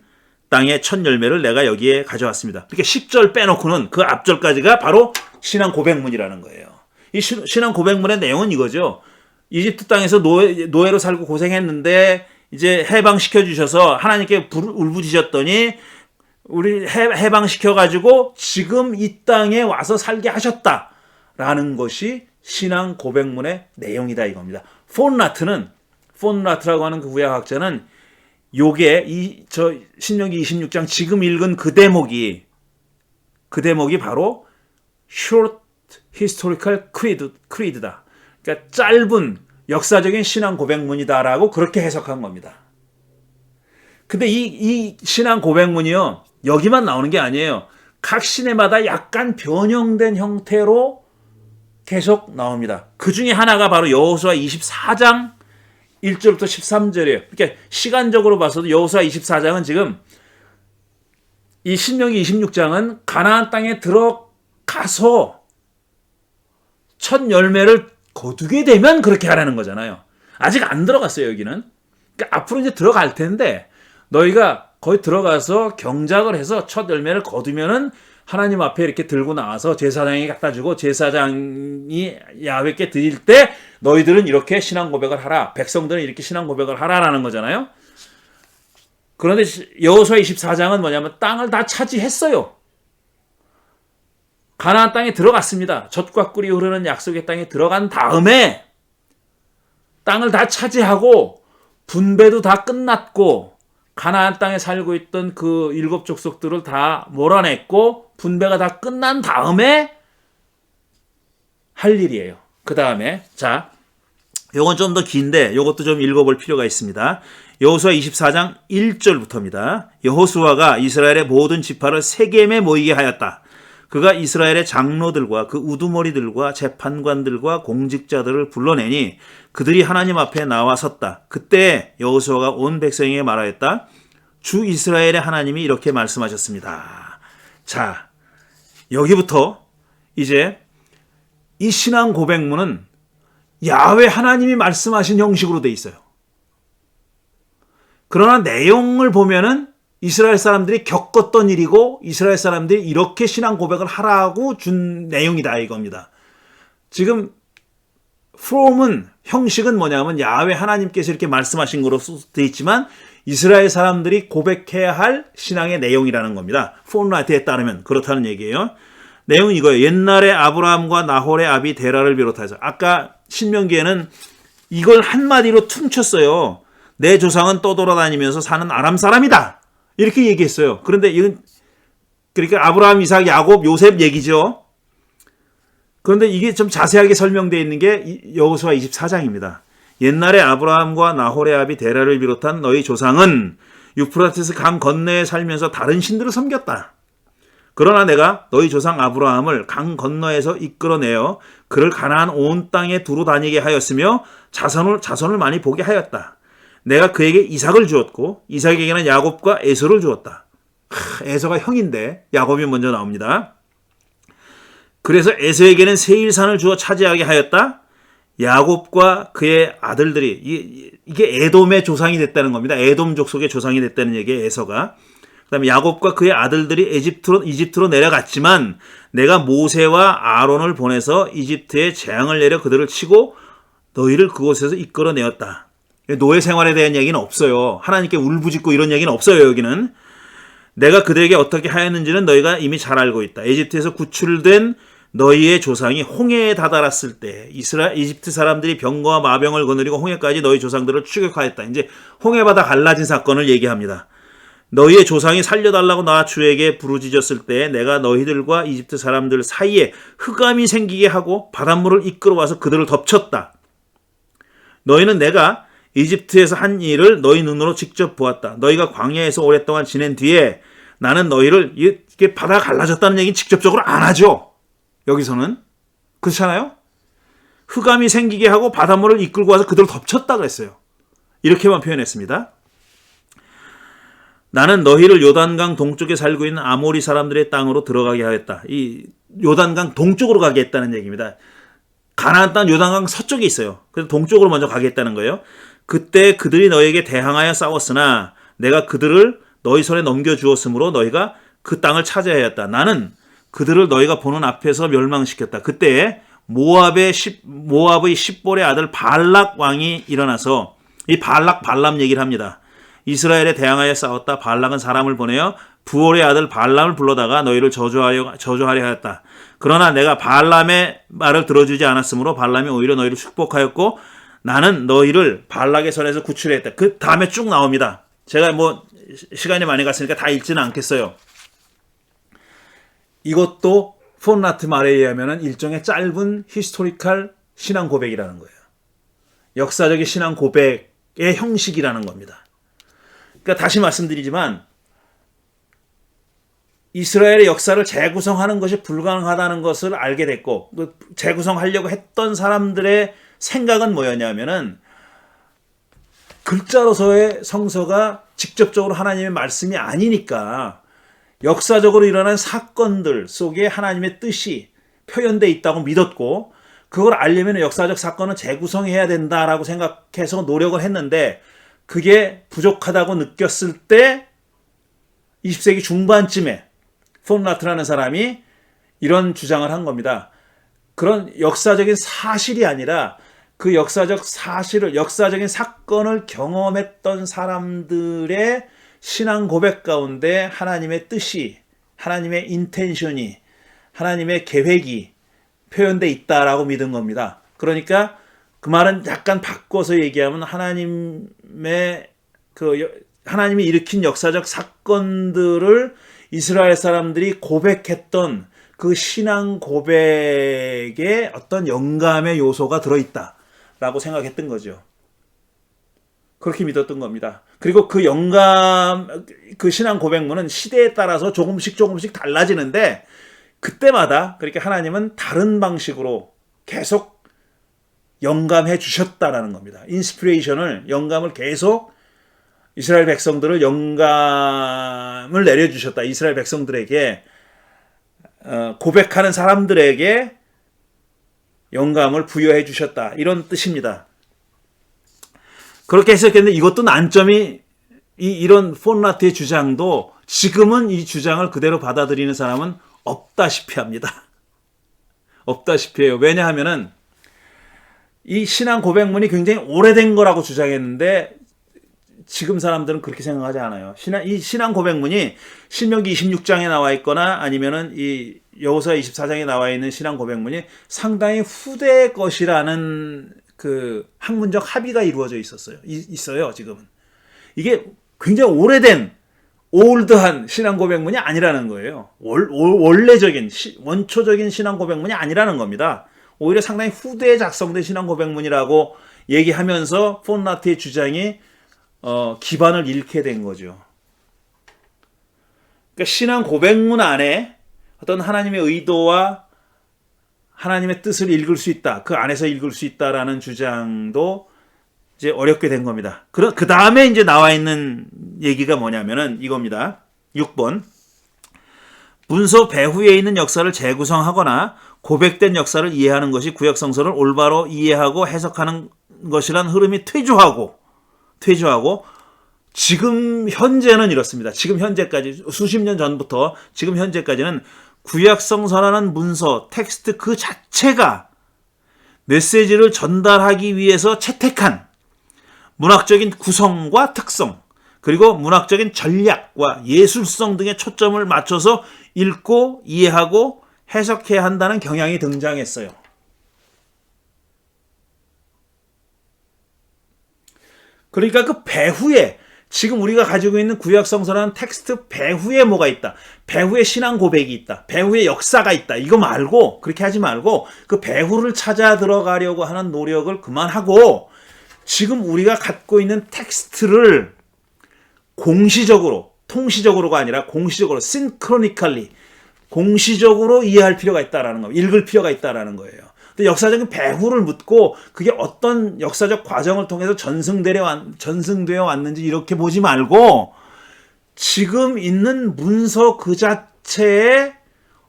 땅의 첫 열매를 내가 여기에 가져왔습니다. 이렇게 10절 빼놓고는 그 앞절까지가 바로 신앙 고백문이라는 거예요. 이 신앙 고백문의 내용은 이거죠. 이집트 땅에서 노예로 살고 고생했는데 이제 해방시켜 주셔서 하나님께 울부짖었더니 우리 해방시켜 가지고 지금 이 땅에 와서 살게 하셨다라는 것이 신앙 고백문의 내용이다 이겁니다. 폰라트라고 하는 그 구약학자는 요게 신명기 26장 지금 읽은 그 대목이 바로 Short Historical Creed다. 그러니까 짧은 역사적인 신앙 고백문이다라고 그렇게 해석한 겁니다. 근데 이 신앙 고백문이요, 여기만 나오는 게 아니에요. 각 시내마다 약간 변형된 형태로 계속 나옵니다. 그 중에 하나가 바로 여호수아 24장 1절부터 13절이에요. 그러니까 시간적으로 봐서도 여호수아 24장은 지금 이 신명기 26장은 가나안 땅에 들어가서 첫 열매를 거두게 되면 그렇게 하라는 거잖아요. 아직 안 들어갔어요, 여기는. 그러니까 앞으로 이제 들어갈 텐데 너희가 거기 들어가서 경작을 해서 첫 열매를 거두면은 하나님 앞에 이렇게 들고 나와서 제사장이 갖다 주고 제사장이 야훼께 드릴 때 너희들은 이렇게 신앙 고백을 하라. 백성들은 이렇게 신앙 고백을 하라라는 거잖아요. 그런데 여호수아 24장은 뭐냐면 땅을 다 차지했어요. 가나안 땅에 들어갔습니다. 젖과 꿀이 흐르는 약속의 땅에 들어간 다음에 땅을 다 차지하고 분배도 다 끝났고 가나안 땅에 살고 있던 그 7 족속들을 다 몰아냈고 분배가 다 끝난 다음에 할 일이에요. 그 다음에 자, 요건 좀 더 긴데 요것도 좀 읽어볼 필요가 있습니다. 여호수아 24장 1절부터입니다. 여호수아가 이스라엘의 모든 지파를 세겜에 모이게 하였다. 그가 이스라엘의 장로들과 그 우두머리들과 재판관들과 공직자들을 불러내니 그들이 하나님 앞에 나와 섰다. 그때 여호수아가 온 백성에게 말하였다. 주 이스라엘의 하나님이 이렇게 말씀하셨습니다. 자, 여기부터 이제 이 신앙 고백문은 야훼 하나님이 말씀하신 형식으로 돼 있어요. 그러나 내용을 보면은 이스라엘 사람들이 겪었던 일이고 이스라엘 사람들이 이렇게 신앙 고백을 하라고 준 내용이다 이겁니다. 지금 from은 형식은 뭐냐면 야훼 하나님께서 이렇게 말씀하신 거로 되어 있지만 이스라엘 사람들이 고백해야 할 신앙의 내용이라는 겁니다. 폰라트에 따르면 그렇다는 얘기예요. 내용은 이거예요. 옛날에 아브라함과 나홀의 아비 데라를 비롯해서 아까 신명기에는 이걸 한마디로 퉁쳤어요. 내 조상은 떠돌아다니면서 사는 아람 사람이다. 이렇게 얘기했어요. 그런데 이건 그러니까 아브라함, 이삭, 야곱, 요셉 얘기죠. 그런데 이게 좀 자세하게 설명되어 있는 게 여호수아 24장입니다. 옛날에 아브라함과 나홀의 아비 데라를 비롯한 너희 조상은 유프라테스 강 건너에 살면서 다른 신들을 섬겼다. 그러나 내가 너희 조상 아브라함을 강 건너에서 이끌어내어 그를 가나안 온 땅에 두루 다니게 하였으며 자손을 많이 보게 하였다. 내가 그에게 이삭을 주었고 이삭에게는 야곱과 에서를 주었다. 에서가 형인데 야곱이 먼저 나옵니다. 그래서 에서에게는 세일산을 주어 차지하게 하였다. 야곱과 그의 아들들이 이게 에돔의 조상이 됐다는 겁니다. 에돔 족속의 조상이 됐다는 얘기예요. 에서가. 그다음에 야곱과 그의 아들들이 이집트로 내려갔지만 내가 모세와 아론을 보내서 이집트에 재앙을 내려 그들을 치고 너희를 그곳에서 이끌어내었다. 노예 생활에 대한 얘기는 없어요. 하나님께 울부짖고 이런 얘기는 없어요. 여기는. 내가 그들에게 어떻게 하였는지는 너희가 이미 잘 알고 있다. 이집트에서 구출된 너희의 조상이 홍해에 다다랐을 때 이집트 사람들이 병거와 마병을 거느리고 홍해까지 너희 조상들을 추격하였다. 이제 홍해바다 갈라진 사건을 얘기합니다. 너희의 조상이 살려달라고 나 주에게 부르짖었을 때 내가 너희들과 이집트 사람들 사이에 흑암이 생기게 하고 바닷물을 이끌어와서 그들을 덮쳤다. 너희는 내가 이집트에서 한 일을 너희 눈으로 직접 보았다. 너희가 광야에서 오랫동안 지낸 뒤에 나는 너희를 이게 바다가 갈라졌다는 얘기는 직접적으로 안 하죠. 여기서는. 그렇잖아요? 흑암이 생기게 하고 바닷물을 이끌고 와서 그들을 덮쳤다 그랬어요. 이렇게만 표현했습니다. 나는 너희를 요단강 동쪽에 살고 있는 아모리 사람들의 땅으로 들어가게 하였다. 이 요단강 동쪽으로 가게 했다는 얘기입니다. 가나안 땅 요단강 서쪽에 있어요. 그래서 동쪽으로 먼저 가게 했다는 거예요. 그때 그들이 너희에게 대항하여 싸웠으나 내가 그들을 너희 손에 넘겨주었으므로 너희가 그 땅을 차지하여 했다. 나는 그들을 너희가 보는 앞에서 멸망시켰다. 그때 모압의 십볼의 아들 발락 왕이 일어나서 이 발람 얘기를 합니다. 이스라엘에 대항하여 싸웠다. 발락은 사람을 보내어 부올의 아들 발람을 불러다가 너희를 저주하려 하였다. 그러나 내가 발람의 말을 들어주지 않았으므로 발람이 오히려 너희를 축복하였고 나는 너희를 발락의 손에서 구출했다. 그 다음에 쭉 나옵니다. 제가 시간이 많이 갔으니까 다 읽지는 않겠어요. 이것도 폰라트 말에 의하면 일종의 짧은 히스토리컬 신앙 고백이라는 거예요. 역사적인 신앙 고백의 형식이라는 겁니다. 그러니까 다시 말씀드리지만 이스라엘의 역사를 재구성하는 것이 불가능하다는 것을 알게 됐고 재구성하려고 했던 사람들의 생각은 뭐였냐면은 글자로서의 성서가 직접적으로 하나님의 말씀이 아니니까 역사적으로 일어난 사건들 속에 하나님의 뜻이 표현되어 있다고 믿었고 그걸 알려면 역사적 사건은 재구성해야 된다라고 생각해서 노력을 했는데 그게 부족하다고 느꼈을 때 20세기 중반쯤에 폰라트라는 사람이 이런 주장을 한 겁니다. 그런 역사적인 사실이 아니라 그 역사적인 사건을 경험했던 사람들의 신앙 고백 가운데 하나님의 뜻이, 하나님의 인텐션이, 하나님의 계획이 표현되어 있다라고 믿은 겁니다. 그러니까 그 말은 약간 바꿔서 얘기하면 하나님이 일으킨 역사적 사건들을 이스라엘 사람들이 고백했던 그 신앙 고백에 어떤 영감의 요소가 들어있다라고 생각했던 거죠. 그렇게 믿었던 겁니다. 그리고 그 신앙 고백문은 시대에 따라서 조금씩 달라지는데 그때마다 그렇게 하나님은 다른 방식으로 계속 영감해 주셨다라는 겁니다. 영감을 계속 이스라엘 백성들을 영감을 내려주셨다. 이스라엘 백성들에게 고백하는 사람들에게 영감을 부여해 주셨다. 이런 뜻입니다. 그렇게 해석했는데 이것도 난점이 이런 폰라트의 주장도 지금은 이 주장을 그대로 받아들이는 사람은 없다시피 합니다. 없다시피 해요. 왜냐하면은 이 신앙 고백문이 굉장히 오래된 거라고 주장했는데 지금 사람들은 그렇게 생각하지 않아요. 이 신앙 고백문이 신명기 26장에 나와 있거나 아니면은 이 여호수아 24장에 나와 있는 신앙 고백문이 상당히 후대의 것이라는 그 학문적 합의가 이루어져 있어요, 지금은. 이게 굉장히 오래된 올드한 신앙 고백문이 아니라는 거예요. 원래적인 원초적인 신앙 고백문이 아니라는 겁니다. 오히려 상당히 후대에 작성된 신앙 고백문이라고 얘기하면서 폰라트의 주장이 기반을 잃게 된 거죠. 그러니까 신앙 고백문 안에 어떤 하나님의 의도와 하나님의 뜻을 읽을 수 있다. 그 안에서 읽을 수 있다라는 주장도 이제 어렵게 된 겁니다. 그 다음에 이제 나와 있는 얘기가 뭐냐면은 이겁니다. 6번. 문서 배후에 있는 역사를 재구성하거나 고백된 역사를 이해하는 것이 구약성서를 올바로 이해하고 해석하는 것이란 흐름이 퇴조하고 지금 현재는 이렇습니다. 지금 현재까지 수십 년 전부터 지금 현재까지는 구약성서라는 문서, 텍스트 그 자체가 메시지를 전달하기 위해서 채택한 문학적인 구성과 특성, 그리고 문학적인 전략과 예술성 등에 초점을 맞춰서 읽고 이해하고 해석해야 한다는 경향이 등장했어요. 그러니까 그 배후에 지금 우리가 가지고 있는 구약성서라는 텍스트 배후에 뭐가 있다. 배후에 신앙 고백이 있다. 배후에 역사가 있다. 이거 말고 그렇게 하지 말고 그 배후를 찾아 들어가려고 하는 노력을 그만하고 지금 우리가 갖고 있는 텍스트를 공시적으로, 통시적으로가 아니라 공시적으로, synchronically, 공시적으로 이해할 필요가 있다라는 거, 읽을 필요가 있다라는 거예요. 근데 역사적인 배후를 묻고 그게 어떤 역사적 과정을 통해서 전승되어 왔는지 이렇게 보지 말고 지금 있는 문서 그 자체에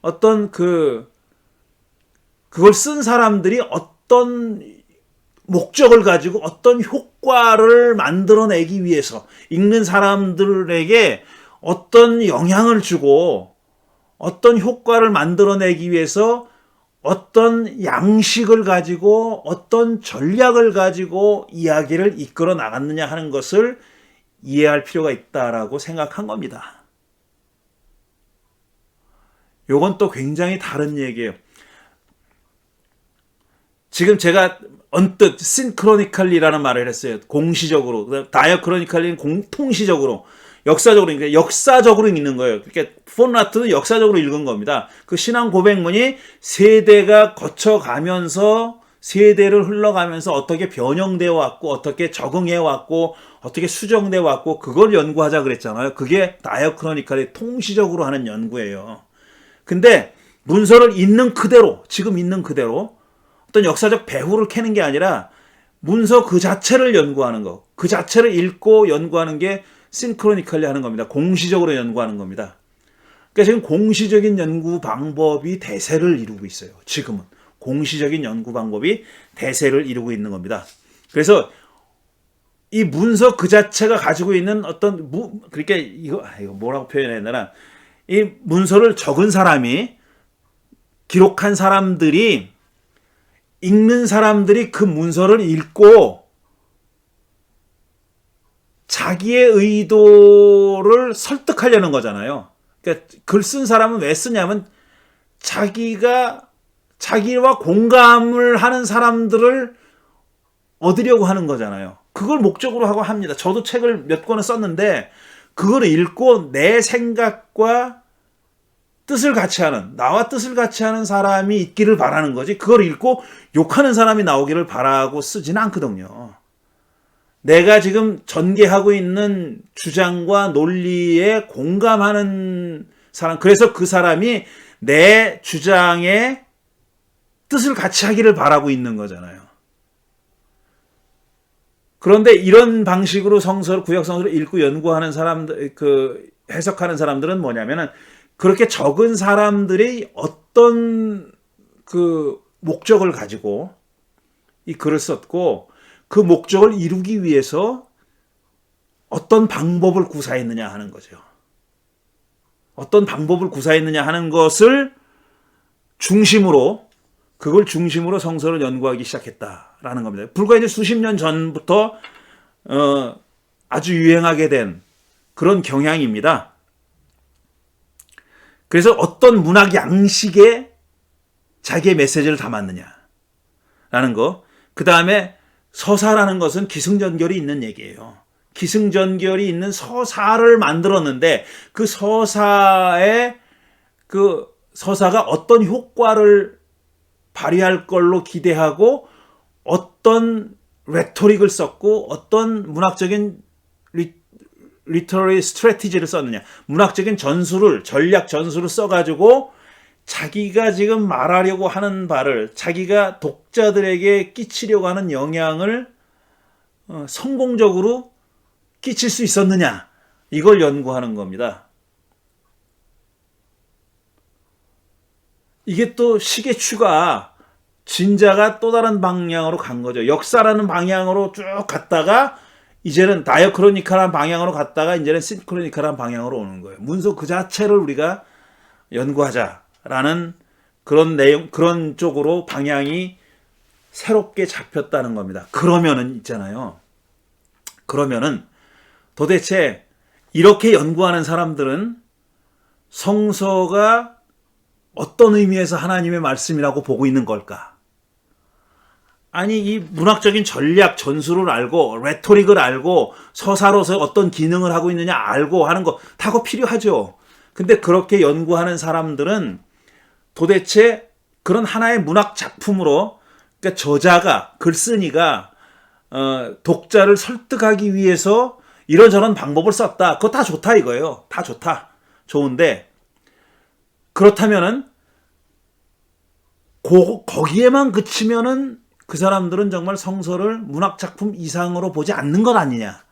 어떤 그걸 쓴 사람들이 어떤 목적을 가지고 어떤 효과를 만들어내기 위해서 읽는 사람들에게 어떤 영향을 주고 어떤 효과를 만들어내기 위해서 어떤 양식을 가지고 어떤 전략을 가지고 이야기를 이끌어 나갔느냐 하는 것을 이해할 필요가 있다라고 생각한 겁니다. 요건 또 굉장히 다른 얘기예요. 지금 제가 언뜻 synchronically라는 말을 했어요. 공시적으로. diachronically는 통시적으로. 역사적으로 읽는 거예요. 그러니까 폰라트도 역사적으로 읽은 겁니다. 그 신앙 고백문이 세대가 거쳐가면서 세대를 흘러가면서 어떻게 변형되어 왔고 어떻게 적응해 왔고 어떻게 수정되어 왔고 그걸 연구하자 그랬잖아요. 그게 다이어크로니컬이 통시적으로 하는 연구예요. 근데 문서를 있는 그대로 지금 있는 그대로 어떤 역사적 배후를 캐는 게 아니라 문서 그 자체를 연구하는 거, 그 자체를 읽고 연구하는 게 싱크로니컬리 하는 겁니다. 공시적으로 연구하는 겁니다. 그러니까 지금 공시적인 연구 방법이 대세를 이루고 있어요. 지금은 공시적인 연구 방법이 대세를 이루고 있는 겁니다. 그래서 이 문서 그 자체가 가지고 있는 어떤 그러니까 이거 뭐라고 표현해야 되나? 이 문서를 적은 사람이 기록한 사람들이 읽는 사람들이 그 문서를 읽고 자기의 의도를 설득하려는 거잖아요. 그러니까 글 쓴 사람은 왜 쓰냐면 자기와 공감을 하는 사람들을 얻으려고 하는 거잖아요. 그걸 목적으로 하고 합니다. 저도 책을 몇 권을 썼는데 그걸 읽고 내 생각과 뜻을 같이 하는, 나와 뜻을 같이 하는 사람이 있기를 바라는 거지 그걸 읽고 욕하는 사람이 나오기를 바라고 쓰지는 않거든요. 내가 지금 전개하고 있는 주장과 논리에 공감하는 사람, 그래서 그 사람이 내 주장에 뜻을 같이 하기를 바라고 있는 거잖아요. 그런데 이런 방식으로 구약성서를 읽고 연구하는 사람들, 해석하는 사람들은 뭐냐면은 그렇게 적은 사람들이 어떤 목적을 가지고 이 글을 썼고 그 목적을 이루기 위해서 어떤 방법을 구사했느냐 하는 거죠. 어떤 방법을 구사했느냐 하는 것을 그걸 중심으로 성서를 연구하기 시작했다라는 겁니다. 불과 이제 수십 년 전부터 아주 유행하게 된 그런 경향입니다. 그래서 어떤 문학 양식에 자기의 메시지를 담았느냐라는 거. 그 다음에 서사라는 것은 기승전결이 있는 얘기예요. 기승전결이 있는 서사를 만들었는데 그 서사가 어떤 효과를 발휘할 걸로 기대하고 어떤 레토릭을 썼고 어떤 문학적인 리터러리 스트래티지를 썼느냐, 문학적인 전략 전술을 써가지고 자기가 지금 말하려고 하는 바를, 자기가 독자들에게 끼치려고 하는 영향을 성공적으로 끼칠 수 있었느냐, 이걸 연구하는 겁니다. 이게 또 시계추가 진자가 또 다른 방향으로 간 거죠. 역사라는 방향으로 쭉 갔다가 이제는 다이어크로니컬한 방향으로 갔다가 이제는 신크로니컬한 방향으로 오는 거예요. 문서 그 자체를 우리가 연구하자라는 그런 내용, 그런 쪽으로 방향이 새롭게 잡혔다는 겁니다. 그러면은 있잖아요. 그러면은 도대체 이렇게 연구하는 사람들은 성서가 어떤 의미에서 하나님의 말씀이라고 보고 있는 걸까? 아니, 이 문학적인 전략, 전술을 알고, 레토릭을 알고, 서사로서 어떤 기능을 하고 있느냐 알고 하는 거 다 필요하죠. 근데 그렇게 연구하는 사람들은 도대체 그런 하나의 문학 작품으로, 그러니까 저자가, 글쓴이가, 독자를 설득하기 위해서 이런저런 방법을 썼다. 그거 다 좋다 이거예요. 다 좋다. 좋은데, 그렇다면은, 거기에만 그치면은 그 사람들은 정말 성서를 문학작품 이상으로 보지 않는 것 아니냐.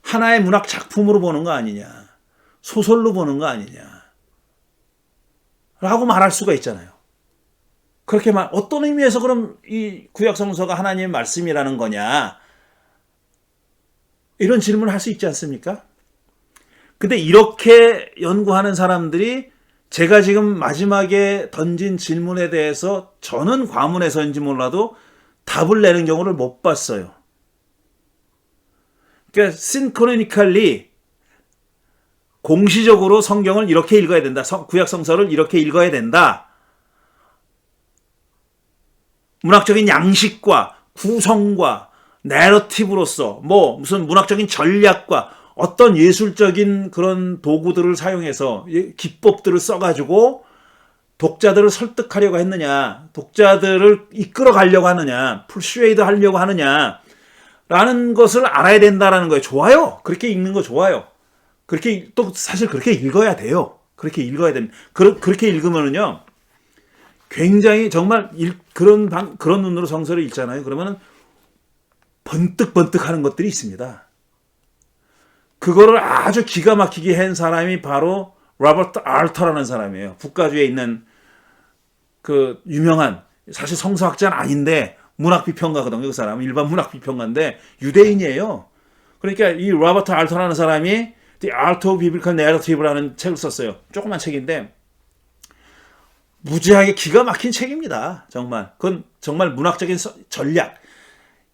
하나의 문학작품으로 보는 거 아니냐. 소설로 보는 거 아니냐. 라고 말할 수가 있잖아요. 그렇게 어떤 의미에서 그럼 이 구약성서가 하나님의 말씀이라는 거냐. 이런 질문을 할 수 있지 않습니까? 근데 이렇게 연구하는 사람들이 제가 지금 마지막에 던진 질문에 대해서 저는 과문해서인지 몰라도 답을 내는 경우를 못 봤어요. 그러니까 synchronically 공시적으로 성경을 이렇게 읽어야 된다. 구약 성서를 이렇게 읽어야 된다. 문학적인 양식과 구성과 내러티브로서 무슨 문학적인 전략과 어떤 예술적인 그런 도구들을 사용해서 기법들을 써가지고 독자들을 설득하려고 했느냐, 독자들을 이끌어 가려고 하느냐, 풀슈에이드 하려고 하느냐 라는 것을 알아야 된다라는 거예요. 좋아요. 그렇게 읽는 거 좋아요. 그렇게 또 사실 그렇게 읽어야 돼요. 그렇게 읽어야 됩니다. 그렇게 읽으면은요 굉장히 정말 그런 눈으로 성서를 읽잖아요. 그러면은 번뜩번뜩하는 것들이 있습니다. 그거를 아주 기가 막히게 한 사람이 바로 로버트 알터라는 사람이에요. 북가주에 있는 그 유명한, 사실 성서학자는 아닌데 문학비평가거든요. 그 사람은 일반 문학비평가인데 유대인이에요. 그러니까 이 로버트 알터라는 사람이 The Art of Biblical Narrative라는 책을 썼어요. 조그만 책인데 무지하게 기가 막힌 책입니다. 정말. 그건 정말 문학적인 전략,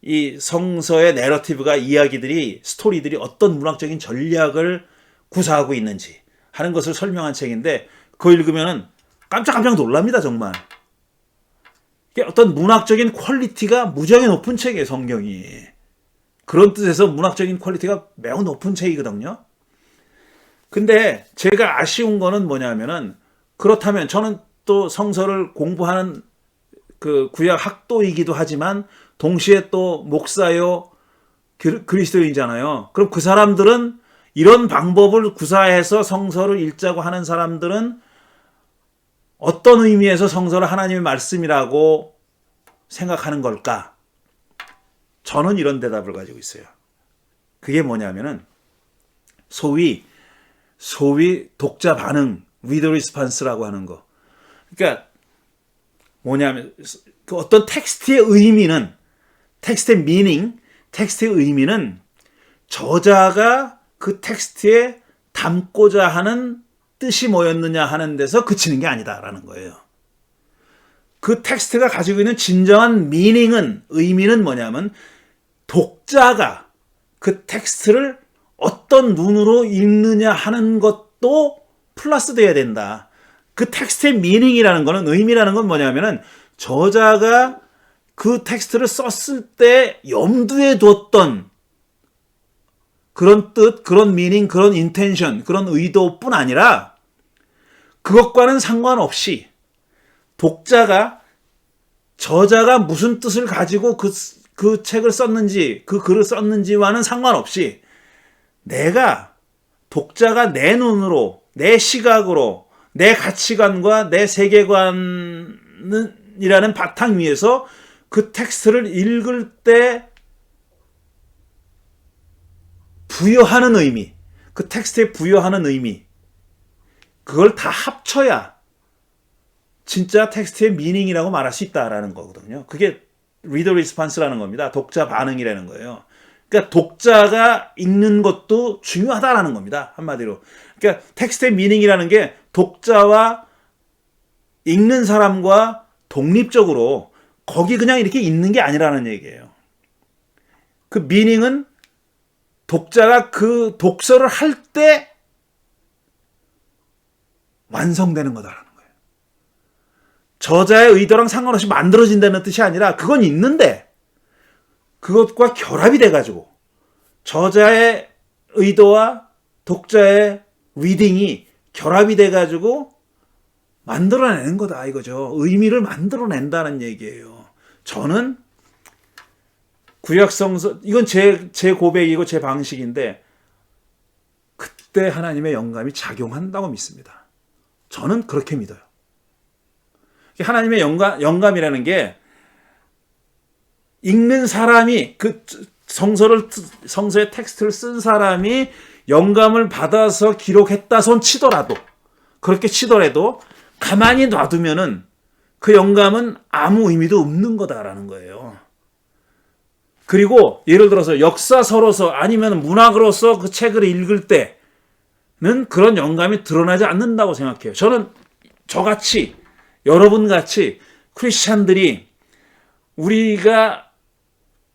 이 성서의 내러티브가, 이야기들이, 스토리들이 어떤 문학적인 전략을 구사하고 있는지 하는 것을 설명한 책인데 그거 읽으면 깜짝깜짝 놀랍니다. 정말. 이게 어떤 문학적인 퀄리티가 무지하게 높은 책이에요. 성경이. 그런 뜻에서 문학적인 퀄리티가 매우 높은 책이거든요. 근데 제가 아쉬운 거는 뭐냐면은, 그렇다면 저는 또 성서를 공부하는 그 구약 학도이기도 하지만 동시에 또 목사요 그리스도인이잖아요. 그럼 그 사람들은 이런 방법을 구사해서 성서를 읽자고 하는 사람들은 어떤 의미에서 성서를 하나님의 말씀이라고 생각하는 걸까? 저는 이런 대답을 가지고 있어요. 그게 뭐냐면은 소위 독자 반응, 리더 리스판스라고 하는 거. 그러니까 뭐냐면 그 어떤 텍스트의 의미는, 텍스트의 미닝, 텍스트의 의미는 저자가 그 텍스트에 담고자 하는 뜻이 뭐였느냐 하는 데서 그치는 게 아니다라는 거예요. 그 텍스트가 가지고 있는 진정한 미닝은, 의미는 뭐냐면 독자가 그 텍스트를 어떤 눈으로 읽느냐 하는 것도 플러스 돼야 된다. 그 텍스트의 미닝이라는 거는, 의미라는 건 뭐냐면은 저자가 그 텍스트를 썼을 때 염두에 뒀던 그런 뜻, 그런 미닝, 그런 인텐션, 그런 의도뿐 아니라 그것과는 상관없이 저자가 무슨 뜻을 가지고 그 책을 썼는지, 그 글을 썼는지와는 상관없이 독자가 내 눈으로, 내 시각으로, 내 가치관과 내 세계관이라는 바탕 위에서 그 텍스트를 읽을 때 부여하는 의미, 그 텍스트에 부여하는 의미, 그걸 다 합쳐야 진짜 텍스트의 미닝이라고 말할 수 있다라는 거거든요. 그게 리더 리스폰스라는 겁니다. 독자 반응이라는 거예요. 그러니까 독자가 읽는 것도 중요하다라는 겁니다. 한마디로. 그러니까 텍스트의 미닝이라는 게 독자와 읽는 사람과 독립적으로 거기 그냥 이렇게 있는 게 아니라는 얘기예요. 그 미닝은 독자가 그 독서를 할 때 완성되는 거다라는 거예요. 저자의 의도랑 상관없이 만들어진다는 뜻이 아니라 그건 있는데 그것과 결합이 돼가지고 저자의 의도와 독자의 리딩이 결합이 돼가지고 만들어내는 거다 이거죠. 의미를 만들어낸다는 얘기예요. 저는 구약성서, 이건 제 고백이고 제 방식인데 그때 하나님의 영감이 작용한다고 믿습니다. 저는 그렇게 믿어요. 하나님의 영감이라는 게 읽는 사람이 그 성서의 텍스트를 쓴 사람이 영감을 받아서 기록했다 손 치더라도 그렇게 치더라도 가만히 놔두면은 그 영감은 아무 의미도 없는 거다라는 거예요. 그리고 예를 들어서 역사서로서 아니면 문학으로서 그 책을 읽을 때는 그런 영감이 드러나지 않는다고 생각해요. 저는 저같이 여러분같이 크리스찬들이 우리가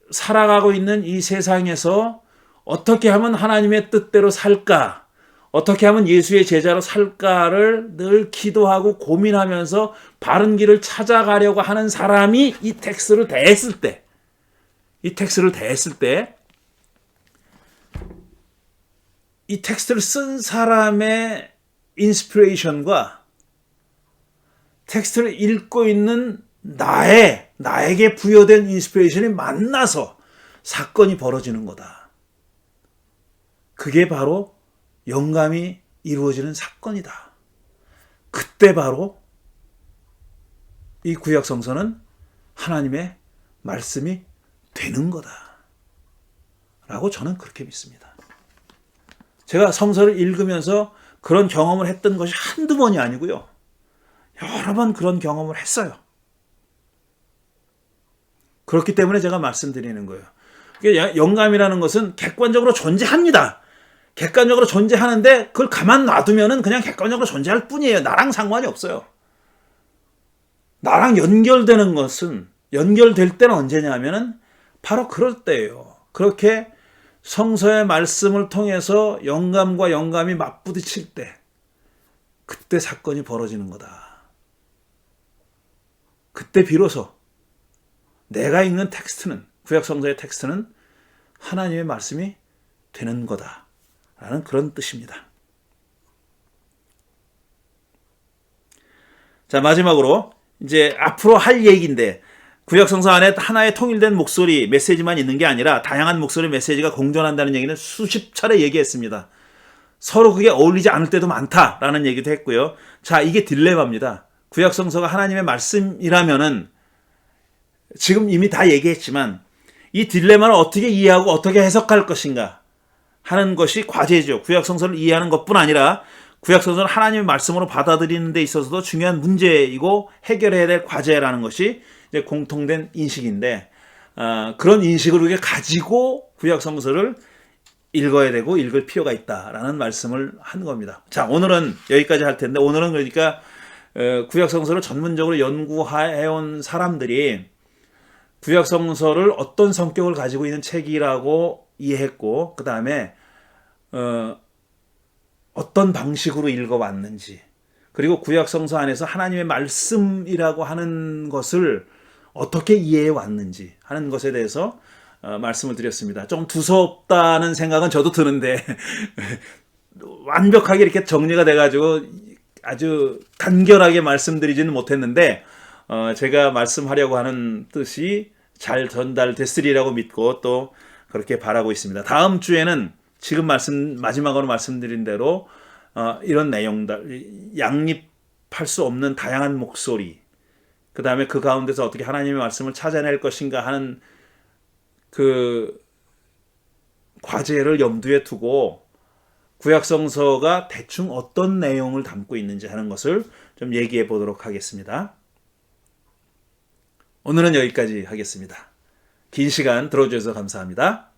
살아가고 있는 이 세상에서 어떻게 하면 하나님의 뜻대로 살까? 어떻게 하면 예수의 제자로 살까를 늘 기도하고 고민하면서 바른 길을 찾아가려고 하는 사람이 이 텍스트를 대했을 때 이 텍스트를 쓴 사람의 인스피레이션과 텍스트를 읽고 있는 나에게 부여된 인스피레이션이 만나서 사건이 벌어지는 거다. 그게 바로 영감이 이루어지는 사건이다. 그때 바로 이 구약 성서는 하나님의 말씀이 되는 거다. 라고 저는 그렇게 믿습니다. 제가 성서를 읽으면서 그런 경험을 했던 것이 한두 번이 아니고요. 여러 번 그런 경험을 했어요. 그렇기 때문에 제가 말씀드리는 거예요. 영감이라는 것은 객관적으로 존재합니다. 객관적으로 존재하는데 그걸 가만 놔두면은 그냥 객관적으로 존재할 뿐이에요. 나랑 상관이 없어요. 나랑 연결될 때는 언제냐 하면은 바로 그럴 때예요. 그렇게 성서의 말씀을 통해서 영감과 영감이 맞부딪힐 때 그때 사건이 벌어지는 거다. 그때 비로소 내가 읽는 텍스트는 구약 성서의 텍스트는 하나님의 말씀이 되는 거다라는 그런 뜻입니다. 자, 마지막으로 이제 앞으로 할 얘기인데 구약 성서 안에 하나의 통일된 목소리, 메시지만 있는 게 아니라 다양한 목소리, 메시지가 공존한다는 얘기는 수십 차례 얘기했습니다. 서로 그게 어울리지 않을 때도 많다라는 얘기도 했고요. 자, 이게 딜레마입니다. 구약 성서가 하나님의 말씀이라면은 지금 이미 다 얘기했지만 이 딜레마를 어떻게 이해하고 어떻게 해석할 것인가 하는 것이 과제죠. 구약 성서를 이해하는 것뿐 아니라 구약 성서를 하나님의 말씀으로 받아들이는 데 있어서도 중요한 문제이고 해결해야 될 과제라는 것이 이제 공통된 인식인데 그런 인식을 우리가 가지고 구약 성서를 읽어야 되고 읽을 필요가 있다라는 말씀을 한 겁니다. 자, 오늘은 여기까지 할 텐데 오늘은 그러니까 구약 성서를 전문적으로 연구해온 사람들이 구약 성서를 어떤 성격을 가지고 있는 책이라고 이해했고 그 다음에 어떤 방식으로 읽어왔는지 그리고 구약 성서 안에서 하나님의 말씀이라고 하는 것을 어떻게 이해해 왔는지 하는 것에 대해서 말씀을 드렸습니다. 좀 두섭다는 생각은 저도 드는데 완벽하게 이렇게 정리가 돼가지고 아주 간결하게 말씀드리지는 못했는데 제가 말씀하려고 하는 뜻이 잘 전달됐으리라고 믿고 또 그렇게 바라고 있습니다. 다음 주에는 지금 마지막으로 말씀드린 대로 이런 내용들, 양립할 수 없는 다양한 목소리, 그 다음에 그 가운데서 어떻게 하나님의 말씀을 찾아낼 것인가 하는 그 과제를 염두에 두고 구약성서가 대충 어떤 내용을 담고 있는지 하는 것을 좀 얘기해 보도록 하겠습니다. 오늘은 여기까지 하겠습니다. 긴 시간 들어주셔서 감사합니다.